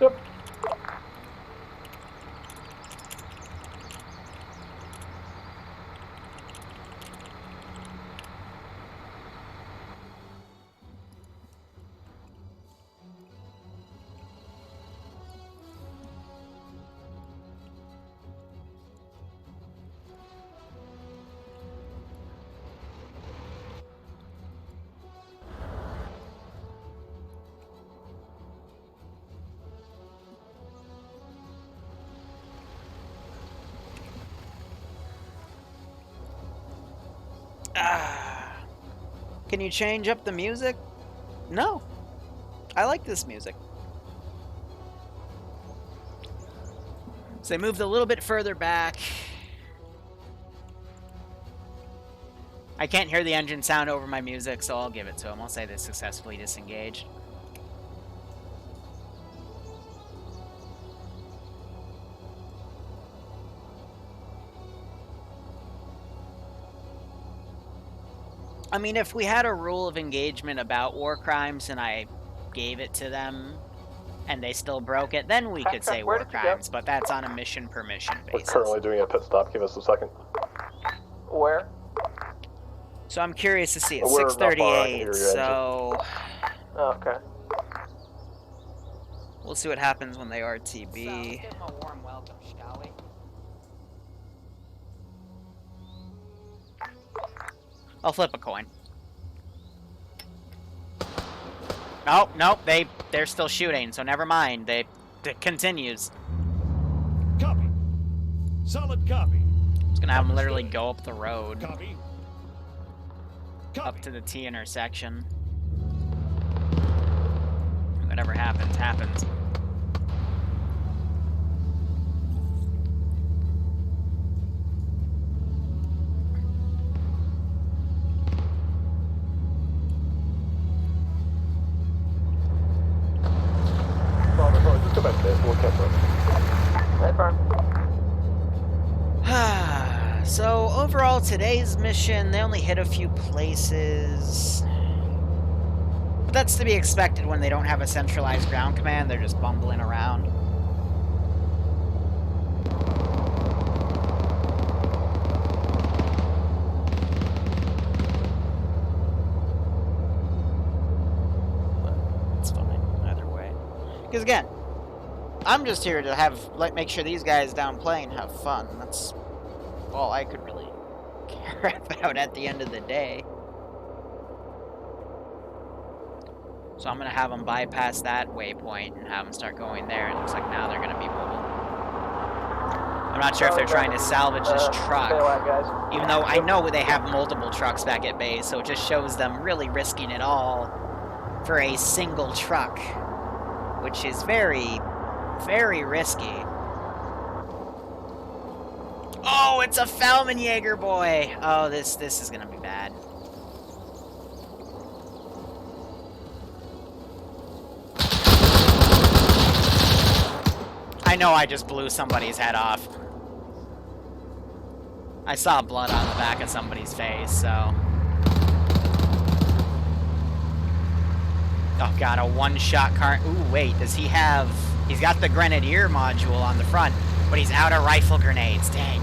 Speaker 4: Yep.
Speaker 1: Can you change up the music? No. I like this music. So they moved a little bit further back. I can't hear the engine sound over my music, so I'll give it to them. I'll say they successfully disengaged. I mean, if we had a rule of engagement about war crimes and I gave it to them and they still broke it, then we could say war crimes, but that's on a mission per mission basis.
Speaker 11: We're currently doing a pit stop. Give us a second.
Speaker 4: Where?
Speaker 1: So I'm curious to see. It's
Speaker 11: We're not far. I can
Speaker 1: 6:38,
Speaker 11: hear your
Speaker 1: so...
Speaker 4: Oh, okay.
Speaker 1: We'll see what happens when they RTB.
Speaker 16: So, let's give them a warm welcome, shall we?
Speaker 1: I'll flip a coin. Nope, nope, they're still shooting, so never mind. It continues.
Speaker 17: Copy. Solid copy.
Speaker 1: It's gonna have them literally go up the road.
Speaker 17: Copy.
Speaker 1: Up to the T intersection. Whatever happens, happens.
Speaker 11: Just go back there, we'll catch up.
Speaker 4: Right, Farm.
Speaker 1: So, overall, today's mission, they only hit a few places. But that's to be expected when they don't have a centralized ground command, they're just bumbling around. But it's fine, either way. Because again, I'm just here to make sure these guys down play and have fun. That's all I could really care about at the end of the day. So I'm going to have them bypass that waypoint and have them start going there. It looks like now they're going to be mobile. I'm not sure if they're trying to salvage this truck, even though I know they have multiple trucks back at base, so it just shows them really risking it all for a single truck, which is very, very risky. Oh, it's a Falmenjäger boy! Oh, this is gonna be bad. I know I just blew somebody's head off. I saw blood on the back of somebody's face, so... Oh god, a one-shot car... Ooh, wait, does he have... He's got the Grenadier module on the front, but he's out of rifle grenades, dang.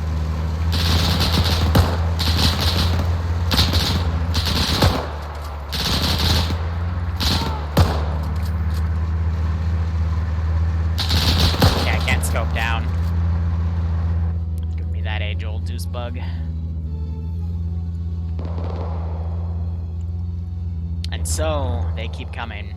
Speaker 1: Yeah, I can't scope down. Give me that age-old deuce bug. And so, they keep coming.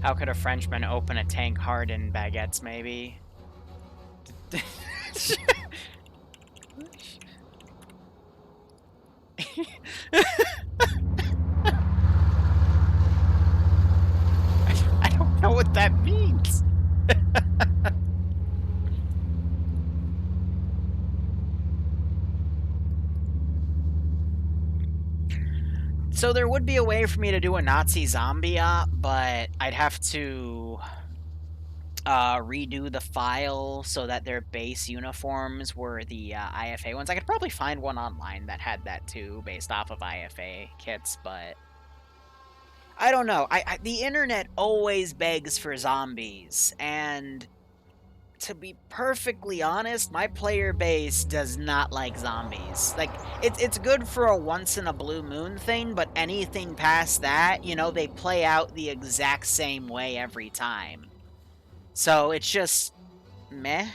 Speaker 1: How could a Frenchman open a tank hard in baguettes, maybe? I don't know what that means. So there would be a way for me to do a Nazi zombie op, but I'd have to redo the file so that their base uniforms were the IFA ones. I could probably find one online that had that too, based off of IFA kits, but I don't know. The internet always begs for zombies, and to be perfectly honest, my player base does not like zombies. Like, it's good for a once-in-a-blue-moon thing, but anything past that, you know, they play out the exact same way every time. So it's just meh.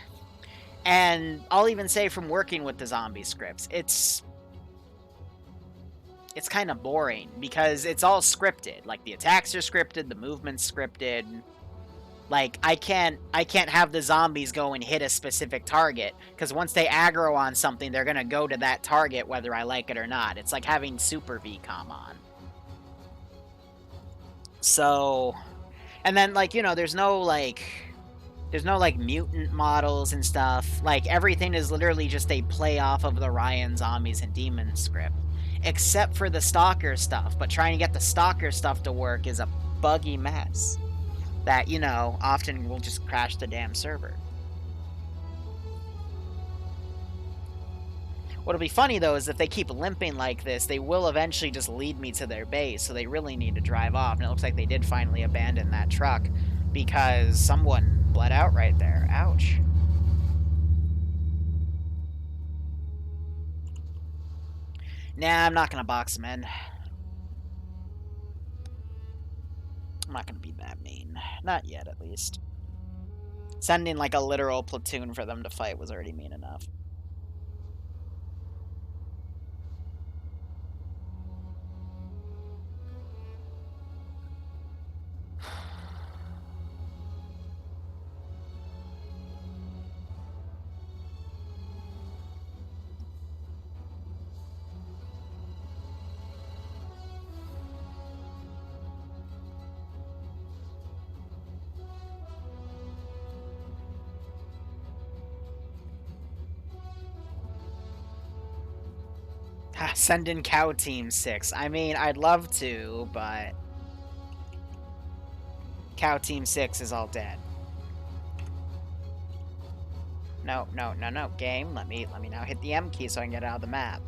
Speaker 1: And I'll even say from working with the zombie scripts, it's kind of boring, because it's all scripted. Like, the attacks are scripted, the movement's scripted. Like, I can't have the zombies go and hit a specific target, because once they aggro on something, they're going to go to that target whether I like it or not. It's like having Super VCOM on. So, and then, like, you know, there's no, like, mutant models and stuff. Like, everything is literally just a play off of the Ryan Zombies and Demons script. Except for the Stalker stuff, but trying to get the Stalker stuff to work is a buggy mess that, you know, often will just crash the damn server. What'll be funny, though, is if they keep limping like this, they will eventually just lead me to their base, so they really need to drive off. And it looks like they did finally abandon that truck, because someone bled out right there. Ouch. Nah, I'm not gonna box him in. I'm not gonna be that mean. Not yet, at least. Sending like a literal platoon for them to fight was already mean enough. Send in Cow Team 6. I mean, I'd love to, but Cow Team 6 is all dead. No, no, no, no. Game, let me now hit the M key so I can get out of the map.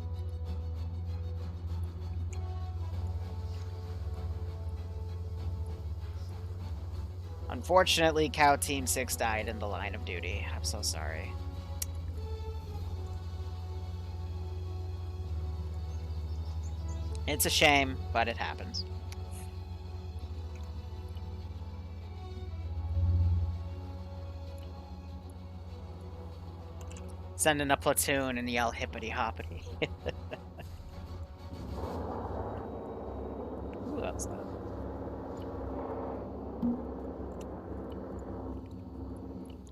Speaker 1: Unfortunately, Cow Team 6 died in the line of duty. I'm so sorry. It's a shame, but it happens. Send in a platoon and yell hippity hoppity. Ooh, that's that.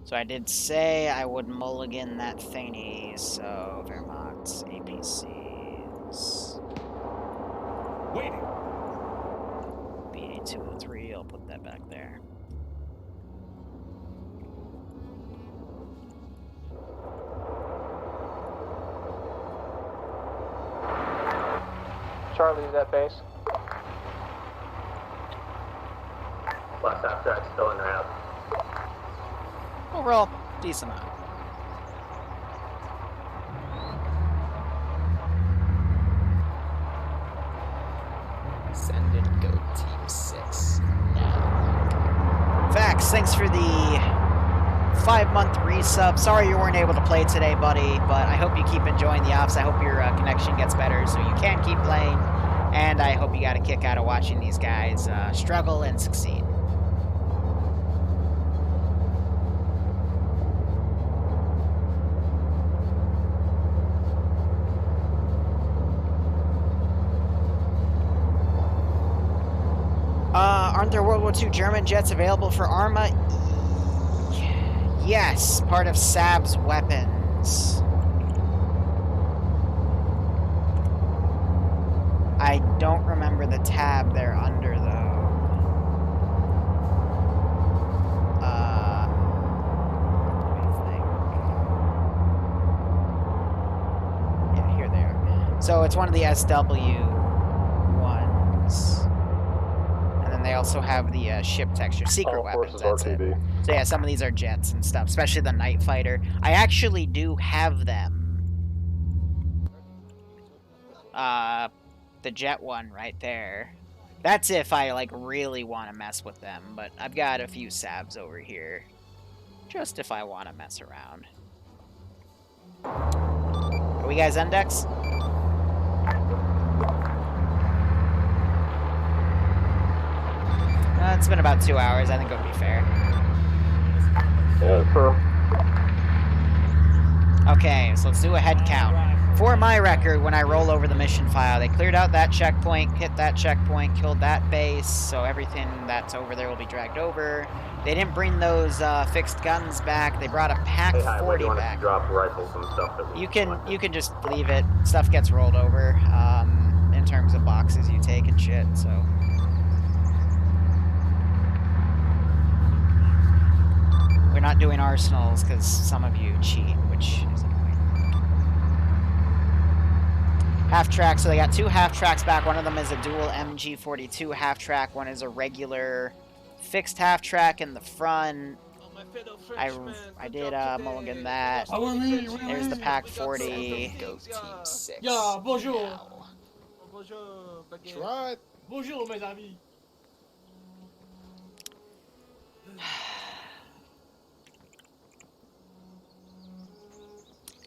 Speaker 1: So I did say I would mulligan that thingy, so Wehrmacht's APCs.
Speaker 17: Waiting.
Speaker 1: BA-203, I'll put that back there.
Speaker 4: Charlie's at base.
Speaker 3: Last half track's still in route.
Speaker 1: Overall, decent amount.
Speaker 18: Send and go Team 6.
Speaker 1: Vax, thanks for the 5-month resub. Sorry you weren't able to play today, buddy, but I hope you keep enjoying the ops. I hope your connection gets better so you can keep playing, and I hope you got a kick out of watching these guys struggle and succeed. Aren't there World War II German jets available for Arma? Yes, part of Saab's weapons. I don't remember the tab they're under, though. Yeah, here they are. So it's one of the SW ones. And then they also have the ship texture, secret weapons. That's it. So yeah, some of these are jets and stuff, especially the Night Fighter. I actually do have them. The jet one right there. That's if I like really want to mess with them, but I've got a few Sabs over here, just if I want to mess around. Are we guys index? It's been about 2 hours. I think it would be fair.
Speaker 11: Yeah, true.
Speaker 1: Okay, so let's do a head count. For my record, when I roll over the mission file, they cleared out that checkpoint, hit that checkpoint, killed that base, so everything that's over there will be dragged over. They didn't bring those fixed guns back. They brought a Pack 40 back.
Speaker 3: Drop rifles and stuff that we
Speaker 1: You can just leave it. Stuff gets rolled over in terms of boxes you take and shit. So. We're not doing arsenals because some of you cheat, which is annoying. Half track, so they got 2 half tracks back. One of them is a dual MG42 half track. One is a regular fixed half track in the front. I did mulligan that. There's the Pack 40.
Speaker 18: Go Team 6.
Speaker 6: Yeah, bonjour.
Speaker 18: Now.
Speaker 6: Bonjour, baguette. Bonjour, mes amis.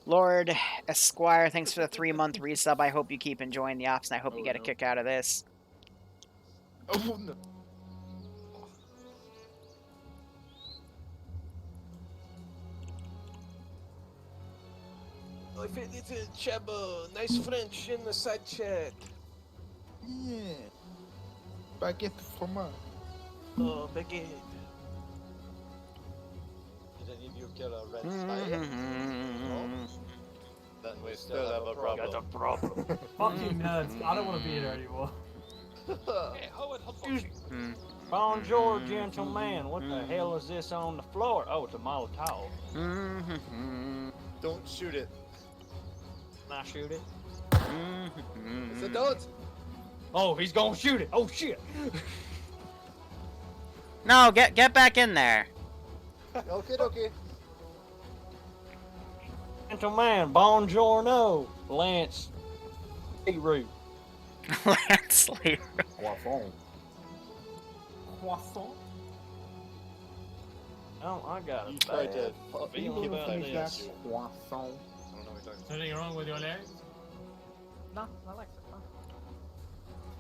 Speaker 1: Lord Esquire, thanks for the 3-month resub. I hope you keep enjoying the ops, and I hope you get a
Speaker 7: no.
Speaker 1: kick out of this.
Speaker 7: Oh no.
Speaker 13: I fit it in Chabo. Nice French in the side chat.
Speaker 7: Yeah. Baguette fromage.
Speaker 13: Oh, baguette.
Speaker 19: Did any of you kill a red
Speaker 1: Mm-hmm.
Speaker 19: Then we still have a problem.
Speaker 5: Got a problem.
Speaker 9: Fucking nerds. I don't want to be here anymore.
Speaker 12: Hey, Howard, how about you?
Speaker 5: Bonjour, gentlemen. What the hell is this on the floor? Oh, it's a Molotov.
Speaker 19: Don't shoot it.
Speaker 5: Can I shoot it?
Speaker 19: So don't.
Speaker 5: Oh, he's gonna shoot it. Oh shit.
Speaker 1: No, get back in there.
Speaker 19: Okay.
Speaker 5: Gentlemen, bonjour, Lance. Liru.
Speaker 1: Lance Liru.
Speaker 10: Croissant.
Speaker 9: Croissant.
Speaker 5: Oh, I got
Speaker 19: You
Speaker 5: a
Speaker 19: tried to
Speaker 5: bad
Speaker 19: feeling
Speaker 5: feeling
Speaker 19: about
Speaker 5: about
Speaker 19: this.
Speaker 5: this.
Speaker 10: Croissant.
Speaker 19: I don't know what you're talking about.
Speaker 9: Anything wrong with your legs? No, I like it.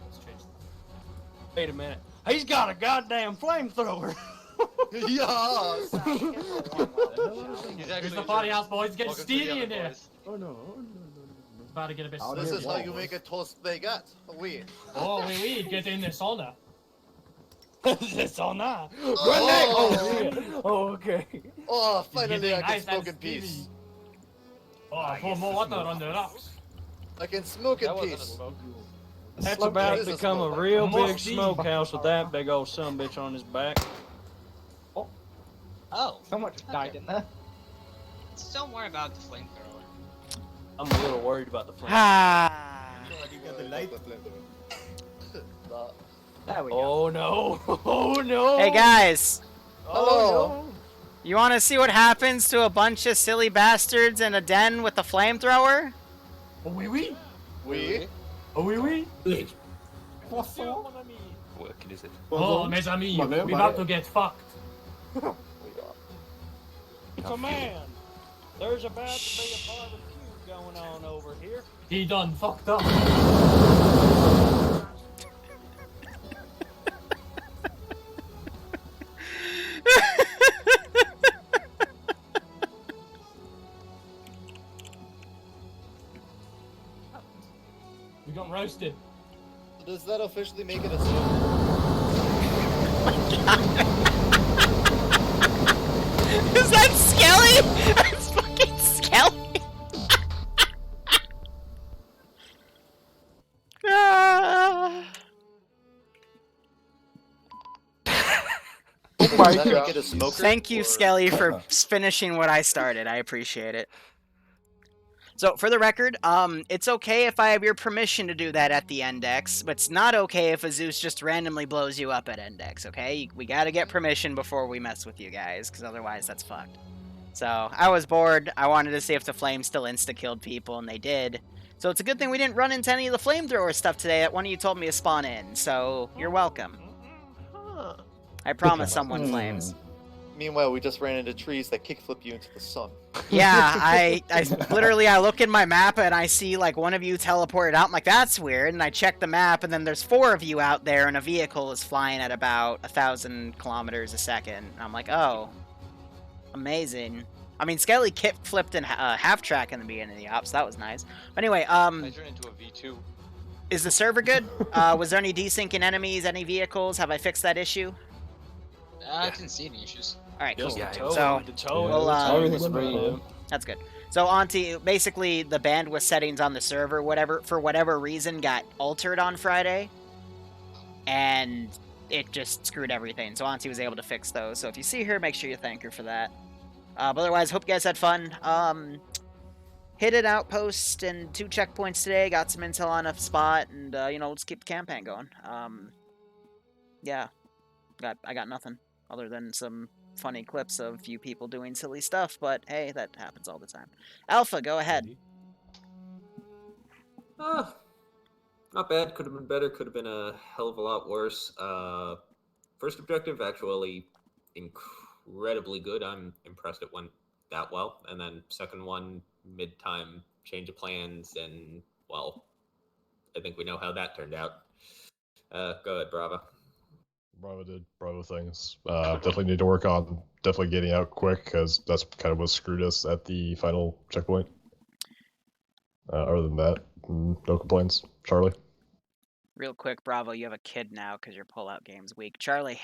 Speaker 9: Let's change that.
Speaker 5: Wait a minute. He's got a goddamn flamethrower.
Speaker 19: Yes!
Speaker 9: Here's the party house, boys. Get
Speaker 19: Welcome to
Speaker 9: steamy
Speaker 19: the
Speaker 9: in there.
Speaker 19: boys.
Speaker 10: Oh no.
Speaker 9: About to get a bit
Speaker 19: This
Speaker 9: steamy.
Speaker 19: is how you make a toast baguette. Oui.
Speaker 9: Oh, oui. Get in the sauna.
Speaker 5: The sauna.
Speaker 19: Oh.
Speaker 5: Oh, okay.
Speaker 19: Oh, finally
Speaker 9: getting
Speaker 19: I can
Speaker 9: nice and
Speaker 19: smoke in peace.
Speaker 9: steamy. Oh, pour more water on the rocks.
Speaker 19: I can smoke in
Speaker 12: That wasn't a
Speaker 19: peace.
Speaker 12: smoke.
Speaker 5: That's
Speaker 19: Smoke
Speaker 5: about
Speaker 19: is
Speaker 5: to
Speaker 19: a
Speaker 5: become a
Speaker 19: smoke.
Speaker 5: real
Speaker 9: More
Speaker 5: big
Speaker 9: steam.
Speaker 5: smokehouse with that big old sumbitch on his back.
Speaker 16: Oh,
Speaker 6: So much died in there.
Speaker 16: don't worry about the flamethrower.
Speaker 5: I'm a little worried about the flame.
Speaker 1: Ah.
Speaker 10: You got the light.
Speaker 6: There we go.
Speaker 5: Oh no! Oh no!
Speaker 1: Hey guys,
Speaker 5: Oh
Speaker 1: you want to see what happens to a bunch of silly bastards in a den with a flamethrower?
Speaker 9: Oh, oui, oui.
Speaker 19: Oui.
Speaker 9: Oh, oui, oui. Croissant.
Speaker 12: Working, is it?
Speaker 9: Oh, mes amis, we about to get fucked.
Speaker 5: no! Man, there's about to be a barbecue going on over here.
Speaker 9: He done fucked up. We got roasted.
Speaker 19: Does that officially make it a
Speaker 1: Is that Skelly? That's fucking Skelly. Ah.
Speaker 19: Does that make it a smoker?
Speaker 1: Thank you,
Speaker 19: or-
Speaker 1: Skelly, for finishing what I started. I appreciate it. So, for the record, it's okay if I have your permission to do that at the index, but it's not okay if a Zeus just randomly blows you up at index, okay? We gotta get permission before we mess with you guys, because otherwise that's fucked. So, I was bored. I wanted to see if the flames still insta-killed people, and they did. So it's a good thing we didn't run into any of the flamethrower stuff today that one of you told me to spawn in, so you're welcome. I promise someone flames.
Speaker 19: Meanwhile, we just ran into trees that kickflip you into the sun.
Speaker 1: Yeah, I literally, I look in my map and I see, like, one of you teleported out. I'm like, that's weird. And I check the map, and then there's 4 of you out there, and a vehicle is flying at about 1,000 kilometers a second. And I'm like, oh, amazing. I mean, Skelly flipped in half track in the beginning of the ops. That was nice. But anyway,
Speaker 12: I turned into a V2.
Speaker 1: is the server good? Was there any desyncing enemies, any vehicles? Have I fixed that issue?
Speaker 16: I didn't see any issues.
Speaker 1: All right, cool.
Speaker 5: Yeah,
Speaker 1: So, we'll,
Speaker 10: everything's pretty.
Speaker 1: that's good. So, Auntie, basically, the bandwidth settings on the server, for whatever reason, got altered on Friday, and it just screwed everything. So, Auntie was able to fix those. So, if you see her, make sure you thank her for that. But otherwise, hope you guys had fun. Hit an outpost and 2 checkpoints today. Got some intel on a spot, and let's keep the campaign going. Yeah, I got nothing other than some funny clips of few people doing silly stuff, but hey, that happens all the time. Alpha, go ahead.
Speaker 3: Not bad. Could have been better. Could have been a hell of a lot worse. First objective, actually incredibly good. I'm impressed it went that well. And then second one, mid-time change of plans, and, well, I think we know how that turned out. Go ahead, Bravo.
Speaker 20: Bravo did Bravo things. Definitely need to work on definitely getting out quick, because that's kind of what screwed us at the final checkpoint. Other than that, no complaints. Charlie?
Speaker 1: Real quick, Bravo, you have a kid now because your pullout game's weak. Charlie.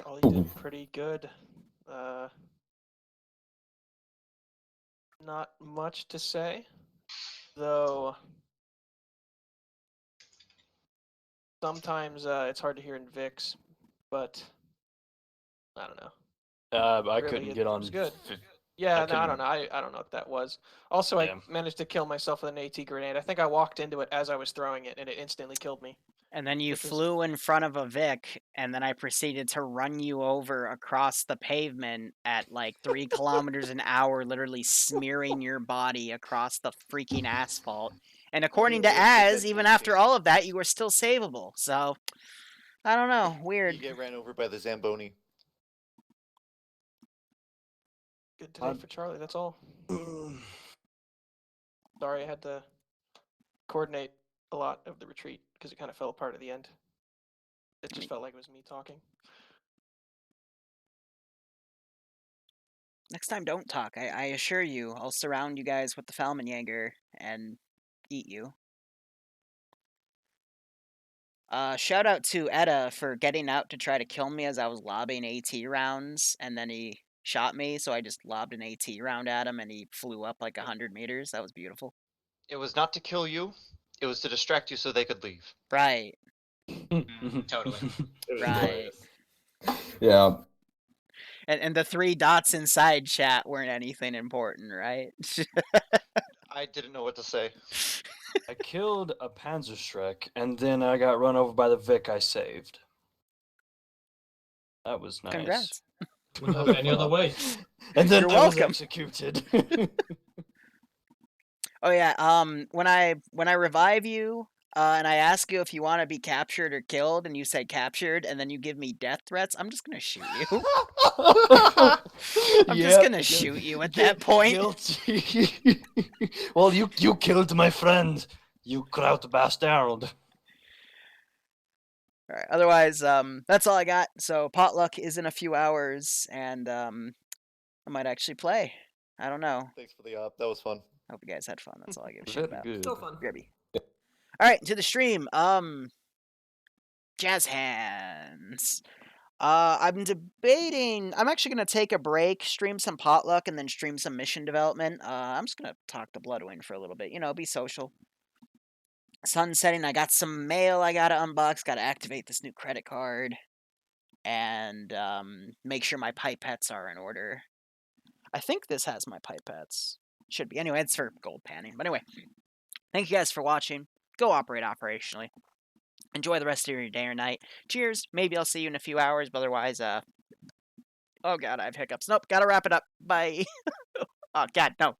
Speaker 7: Charlie did pretty good. Not much to say, though. Sometimes it's hard to hear in VIX, but I don't know.
Speaker 5: I
Speaker 7: Really,
Speaker 5: couldn't get on.
Speaker 7: It was good. Yeah, no, I
Speaker 5: couldn't-
Speaker 7: don't know. I don't know what that was. Also, I managed to kill myself with an AT grenade. I think I walked into it as I was throwing it, and it instantly killed me.
Speaker 1: And then you flew in front of a Vic, and then I proceeded to run you over across the pavement at like 3 kilometers an hour, literally smearing your body across the freaking asphalt. And according to Az, even after all of that, you were still savable. So, I don't know. Weird.
Speaker 19: You get ran over by the Zamboni.
Speaker 7: Good today for Charlie, that's all. Sorry, I had to coordinate a lot of the retreat because it kind of fell apart at the end. It just felt like it was me talking.
Speaker 1: Next time, don't talk. I assure you, I'll surround you guys with the Falmenjäger and eat you. Shout out to Etta for getting out to try to kill me as I was lobbing AT rounds, and then he shot me, so I just lobbed an AT round at him, and he flew up like 100 meters. That was beautiful.
Speaker 13: It was not to kill you. It was to distract you so they could leave.
Speaker 1: Right.
Speaker 13: Totally.
Speaker 1: Right.
Speaker 10: Yeah.
Speaker 1: And the 3 dots inside chat weren't anything important, right?
Speaker 13: I didn't know what to say.
Speaker 5: I killed a Panzerschreck, and then I got run over by the Vic I saved. That was nice.
Speaker 1: Congrats.
Speaker 6: Wouldn't have it any other way.
Speaker 5: And then
Speaker 1: You're
Speaker 5: I was
Speaker 1: welcome.
Speaker 5: executed.
Speaker 1: Oh yeah, when I revive you, and I ask you if you want to be captured or killed, and you say captured, and then you give me death threats, I'm just gonna shoot you. I'm just gonna shoot you at that point.
Speaker 5: Guilty. Well, you killed my friend, you kraut bastard.
Speaker 1: All right. Otherwise, that's all I got. So potluck is in a few hours, and I might actually play. I don't know.
Speaker 19: Thanks for the op. That was fun.
Speaker 1: Hope you guys had fun. That's all I give a shit about.
Speaker 3: Still fun.
Speaker 1: Gribby. All right, to the stream. Jazz hands. I'm debating. I'm actually gonna take a break, stream some potluck, and then stream some mission development. I'm just gonna talk to Bloodwing for a little bit. You know, be social. Sun's setting. I got some mail I gotta unbox. Gotta activate this new credit card, and make sure my pipettes are in order. I think this has my pipettes. Should be. Anyway, it's for gold panning. But anyway, thank you guys for watching. Go operate operationally. Enjoy the rest of your day or night. Cheers. Maybe I'll see you in a few hours, but otherwise, oh god, I have hiccups. Nope, gotta wrap it up. Bye. Oh god, no.